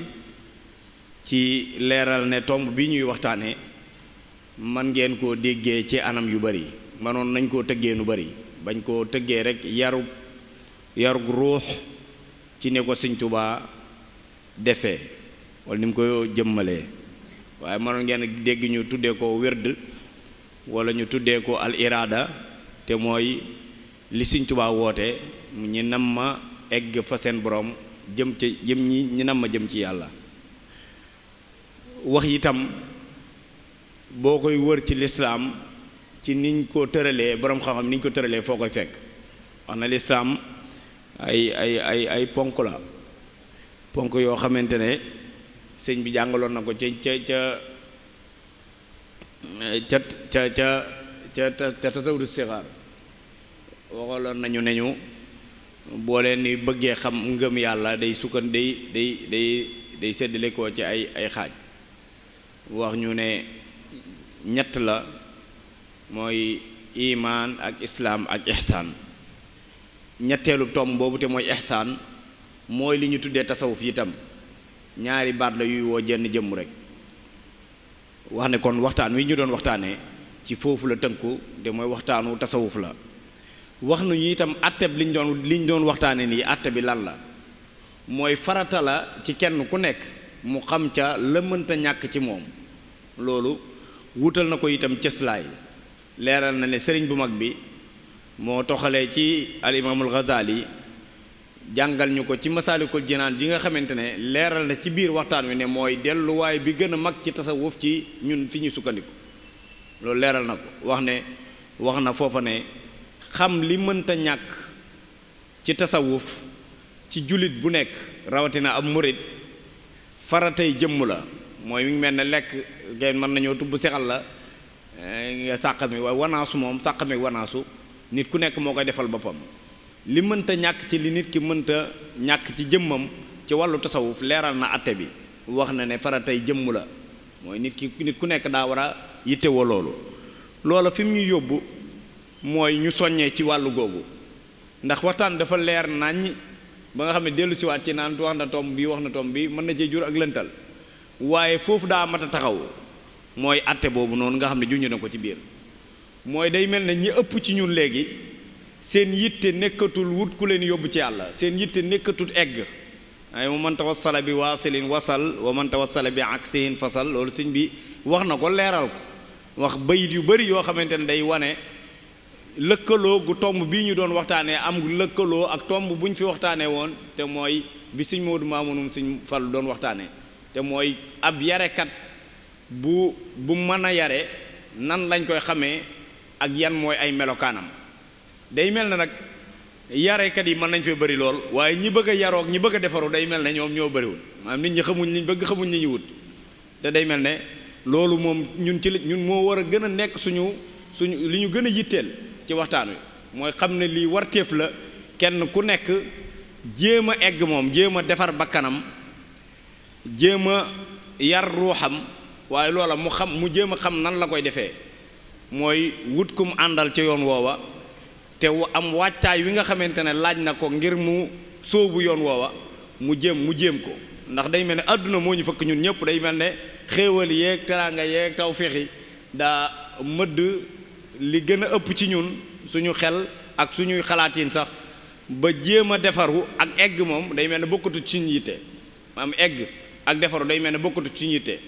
ci leeral ne tomb bi ñuy waxtaane man ngeen koo déggee ci anam yu bari manoon nañ koo tëggee nu bari bañ koo tëggee rek yarug ruux ci ne ko Sëñ Tuubaa defee wala ni mu ko jëmmalee waaye mënoon ngeen dégg ñu tuddee ko wérd wala ñu tuddee ko al iraada te mooy li Sëñ Tuubaa woote ñi nam ma egg fa seen borom ñi nam ma jëm ci yàlla wax itam boo koy wër ci lislaam ci niñ ko tëralee borom xam-xam niñ ko tëralee foo koy fekk wax na lislaam ay ponk la ponk yoo xamante ne sëñ bi jàngaloon na ko ca tasawudu sixaar waxaloon nañu ne ñu boo leen ni bëggee xam ngëm yàlla day sukkan day séddale ko ci ay xaaj wax ñu ne ñett la mooy imaan ak islaam ak ihsaan ñetteelu tomb boobu te mooy ihsaan mooy li ñu tuddee tasawuf itam ñaari baat la yuy woo jenn jëmm rek wax ne kon waxtaan wi ñu doon waxtaanee ci foofu la tënku te mooy waxtaanu tasawuf la wax nañu itam atteb liñ doon waxtaane nii atte bi lan la mooy farata la ci kenn ku nekk mu xam ca la mënta ñàkk ci moom loolu wutal na ko itam cëslaay leeral na ne sëriñ bu mag bi moo toxalee ci al imaamul Ghazali jàngal ñu ko ci masaalikul jinaan ji nga xamante ne leeral na ci biir waxtaan wi ne mooy delluwaay bi gën a mag ci tasawuf ci ñun fi ñu sukkandiku loolu leeral na ko wax na foofa ne xam li mënta ñàkk ci tasawuf ci jullit bu nekk rawatina ab murit faratay jëmm la mooy mi ngi mel ne lekk gen mën nañoo tubb sexal la nga sàq mi waaye wanaasu moom sàq mi wanaasu nit ku nekk moo koy defal boppam li mënta ñàkk ci li nit ki mënta ñàkk ci jëmmam ci wàllu tasawuf leeral na atte bi wax na ne faratay jëmm la mooy nit ku nekk daa war a yittewoo loolu loola fi mu ñu yóbbu mooy ñu soññee ci wàllu googu ndax waxtaan dafa leer naññ ba nga xam ne dellu siwaat ci naan wax na tomb bi mën na cee jur ak lëntal waaye foofu daa mat a taxaw mooy atte boobu noonu nga xam ne junj na ko ci biir mooy day mel ne ñi ëpp ci ñun léegi seen yitte nekkatul wut ku leen yóbbu ci yàlla seen yitte nekkatul egg ay wa man tawassala bi waasilin wasal wa man tawassala bi aksihin fasal loolu sëñ bi wax na ko leeral ko wax bayit yu bari yoo xamante ne day wane lëkkaloo gu tomb bii ñu doon waxtaanee am lëkkaloo ak tomb bu ñu fi waxtaanee woon te mooy bi sëñ Moodu Maamunum sëñ Fallu doon waxtaanee te mooy ab yarekat bu mën a yare nan lañ koy xamee ak yan mooy ay melokaanam day mel na nag yarekat yi mën nañ fee bëri lool waaye ñi bëgg a yaroog ñi bëgg a defaru day mel ne ñoom ñoo bëriwul maanaam nit ñi xamuñ liñ bëgg xamuñ li ñu wut te day mel ne loolu moom ñun ci ñun moo war a gën a nekk suñu li ñu gën a yitteel ci waxtaan wi mooy xam ne lii warteef la kenn ku nekk jéem a egg moom jéem a defar bakkanam jéem a yar ruuxam waaye loola mu jéem a xam nan la koy defee mooy wut kum àndal ca yoon woowa te am wàccaay wi nga xamante ne laaj na ko ngir mu sóobu yoon woowa mu jéem ko ndax day mel ne àdduna moo ñu fëkk ñun ñëpp day mel ne xéewal yeeg teraanga yeeg tawféex yi daa mëdd li gën a ëpp ci ñun suñu xel ak suñuy xalaatiin sax ba jéem a defaru ak egg moom day mel ne bokkatu ci ñu yitte maanaam egg ak defaru day mel ne bokkatu ci ñu yitte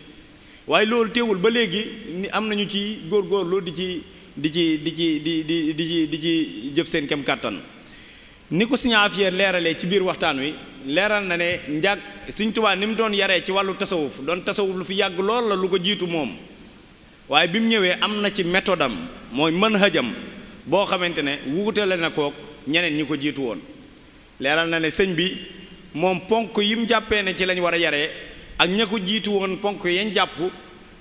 waaye loolu teewul ba léegi ni am nañu ci góorgóorlu di ci jëf seen kem kàttan ni ko Sëñ Afiya leeralee ci biir waxtaan wi leeral na ne njàg Sëñ Tuubaa ni mu doon yaree ci wàllu tasawuf lu fi yàgg lool la lu ko jiitu moom waaye bi mu ñëwee am na ci méthode am mooy manhajam boo xamante ne wuutale na kook ñeneen ñi ko jiitu woon leeral na ne sëñ bi moom ponk yi mu jàppee ne ci lañ war a yaree ak ña ko jiitu woon ponk yañ jàpp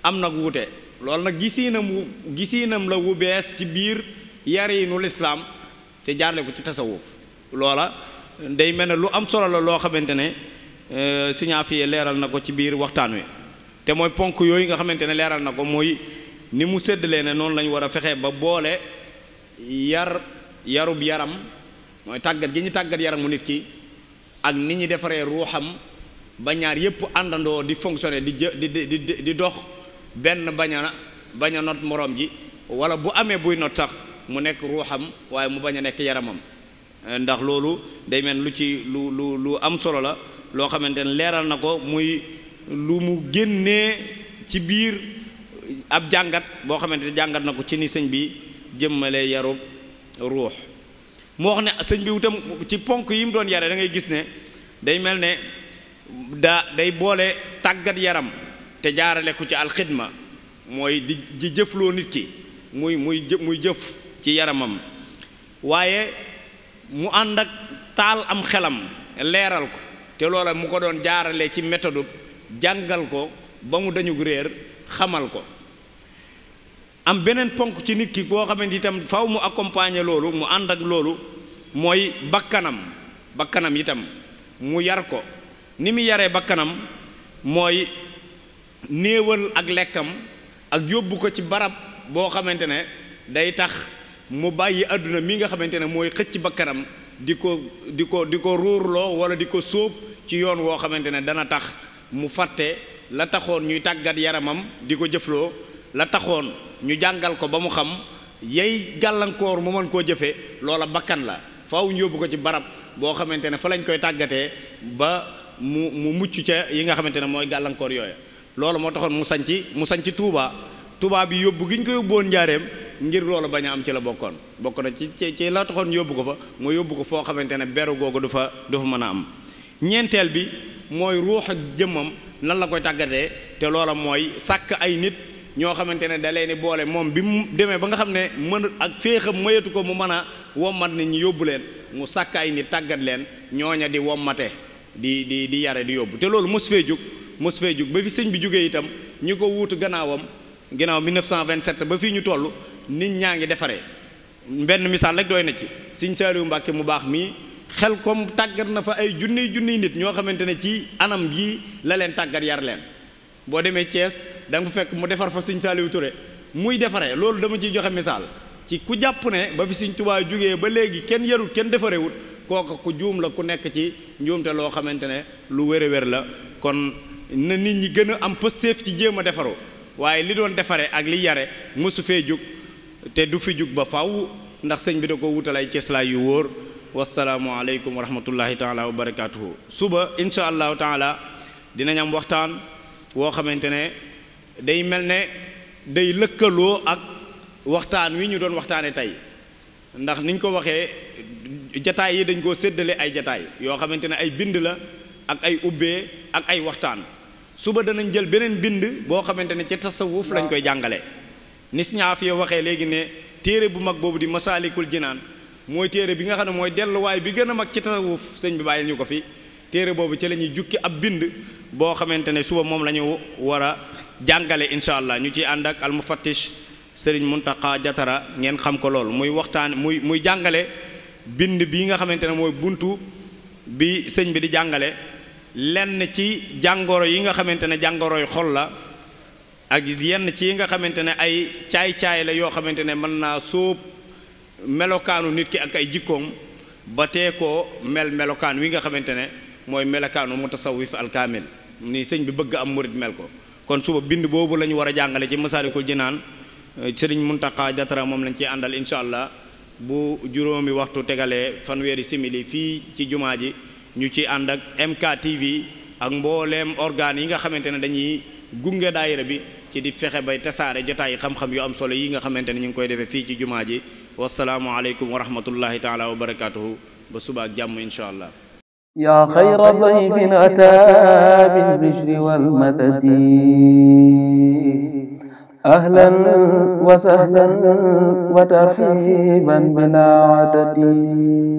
am nag wuute loolu nag gisiinam la wu bees ci biir yariinu lislaam te jaarle ko ci tasawuf loola day mel ne lu am solo la loo xamante ne Sëñ Afiya leeral na ko ci biir waxtaan wi te mooy ponk yooyu nga xamante ne leeral na ko mooy ni mu séddalee ne noonu lañu war a fexe ba boole yarub yaram mooy tàggat gi ñu tàggat yaramu nit ki ak ni ñu defaree ruuxam ba ñaar yépp àndandoo di fonctionner di dox benn bañ a not moroom ji wala bu amee buy not sax mu nekk ruuxam waaye mu bañ a nekk yaramam ndax loolu day mel lu am solo la loo xamante ne leeral na ko muy lu mu génnee ci biir ab jàngat boo xamante ne jàngat na ko ci ni sëñ bi jëmmale yarub ruux mu wax ne sëñ bi itam ci ponk yi mu doon yare da ngay gis ne day mel ne day boole tàggat yaram te jaarale ko ci alxidma mooy di jëfloo nit ki muy jëf ci yaramam waaye mu ànd ak taal am xelam leeral ko te loola mu ko doon jaarale ci méthode jàngal ko ba mu dañu réer xamal ko am beneen ponk ci nit ki boo xamante itam faw mu accompagner loolu mu ànd ak loolu mooy bakkanam itam mu yar ko ni mu yaree bakkanam mooy néewal ak lekkam ak yóbbu ko ci barab boo xamante ne day tax mu bàyyi àdduna mi nga xamante ne mooy xëcc bakkanam di ko ruurloo wala di ko sóob ci yoon woo xamante ne dana tax mu fàtte la taxoon ñuy tàggat yaramam di ko jëfloo la taxoon ñu jàngal ko ba mu xam yey gàllankoor mu mën koo jëfe loola bakkan la faaw ñu yóbbu ko ci barab boo xamante ne fa lañ koy tàggatee ba mu mucc ca yi nga xamante ne mooy gàllankoor yooya loolu moo taxoon mu sanc Touba bi yóbbu gi ñu ko yóbbuwoon njaareem ngir loolu bañ a am ci la bokk na ci la taxoon yóbbu ko fa mooy yóbbu ko foo xamante ne beru googu du fa mën a am ñeenteel bi mooy ruux ak jëmmam nan la koy tàggatee te loola mooy sàkk ay nit ñoo xamante ne da leen di boole moom bi mu demee ba nga xam ne mën ak féexam mayatu ko mu mën a wommat nit ñi yóbbu leen mu sàkk ay nit tàggat leen ñooña di wommate di yare di yóbbu te loolu mos fee jóg ba fi sëñ bi jógee itam ñi ko wuutu ginnaaw 1927 ba fii ñu toll nit ñaa ngi defaree benn misaal rek doy na ci Sëñ Saaliwu Mbàkke mu baax mii xel comme tàggat na fa ay junniy nit ñoo xamante ne ci anam yii la leen tàggat yar leen boo demee Thiès da nga fekk mu defar fa Sëñ Saaliwu Ture muy defaree loolu dama ciy joxe misaal ci ku jàpp ne ba fi Sëñ Tuubaa jógee ba léegi kenn yarut kenn defarewut kooka ku juum la ku nekk ci njuumte loo xamante ne lu wér la kon na nit ñi gën a am pësteef ci jéem a defaroo waaye li doon defare ak li yare mosu fee jug te du fi jug ba faw ndax sëñ bi da ko wutal ay cëslaay yu wóor wasalaamu aleykum wa rahmatullahi taala wa barakatuhu suba insha allahu taala dinañ am waxtaan woo xamante ne day mel ne day lëkkaloo ak waxtaan wi ñu doon waxtaane tey ndax niñ ko waxee jataay yi dañ koo séddale ay jataay yoo xamante ne ay bind la ak ay ubbee ak ay waxtaan suba danañ jël beneen bind boo xamante ne ci tasawuf lañ koy jàngale ni Sëñ Afiya waxee léegi ne téere bu mag boobu di Masaalikul Jinaan mooy téere bi nga xam ne mooy delluwaay bi gën a mag ci tasawuf sëñ bi bàyyil ñu ko fi téere boobu ci la ñuy jukki ab bind boo xamante ne suba moom la ñu war a jàngale incha allah ñu ciy ànd ak almufattish sëriñ Muntaqa Jatara ngeen xam ko lool muy waxtaan muy jàngale bind bi nga xamante ne mooy buntu bi sëñ bi di jàngale lenn ci jàngoro yi nga xamante ne jàngoroy xol la ak yenn ci yi nga xamante ne ay caay-caay la yoo xamante ne mën naa sóob melokaanu nit ki ak ay jikkoom ba tee koo melokaan wi nga xamante ne mooy melokaanu mutasawwif alkaamil ni sëñ bi bëgg am murid mel ko kon suba bind boobu la ñu war a jàngale ci Masaalikul Jinaan sëriñ Muntaqa Jatara moom lañ ciy àndal incha allah bu juróomi waxtu tegalee fanweeri simili fii ci jumaa ji ñu ci ànd ak MKTV ak mbooleem organes yi nga xamante ne dañuy gunge daayira bi ci di fexe bay tasaare jotaay xam-xam yu am solo yi nga xamante ne ñu ngi koy defee fii ci jumaa ji wasalaamu aleykum wa rahmatullahi taala wa barakatuhu ba suba ak jàmm incha allah yaa xayra dayfin ataa bil bishri wal madadi ahlan wa sahlan wa tarhiban bilaa adadi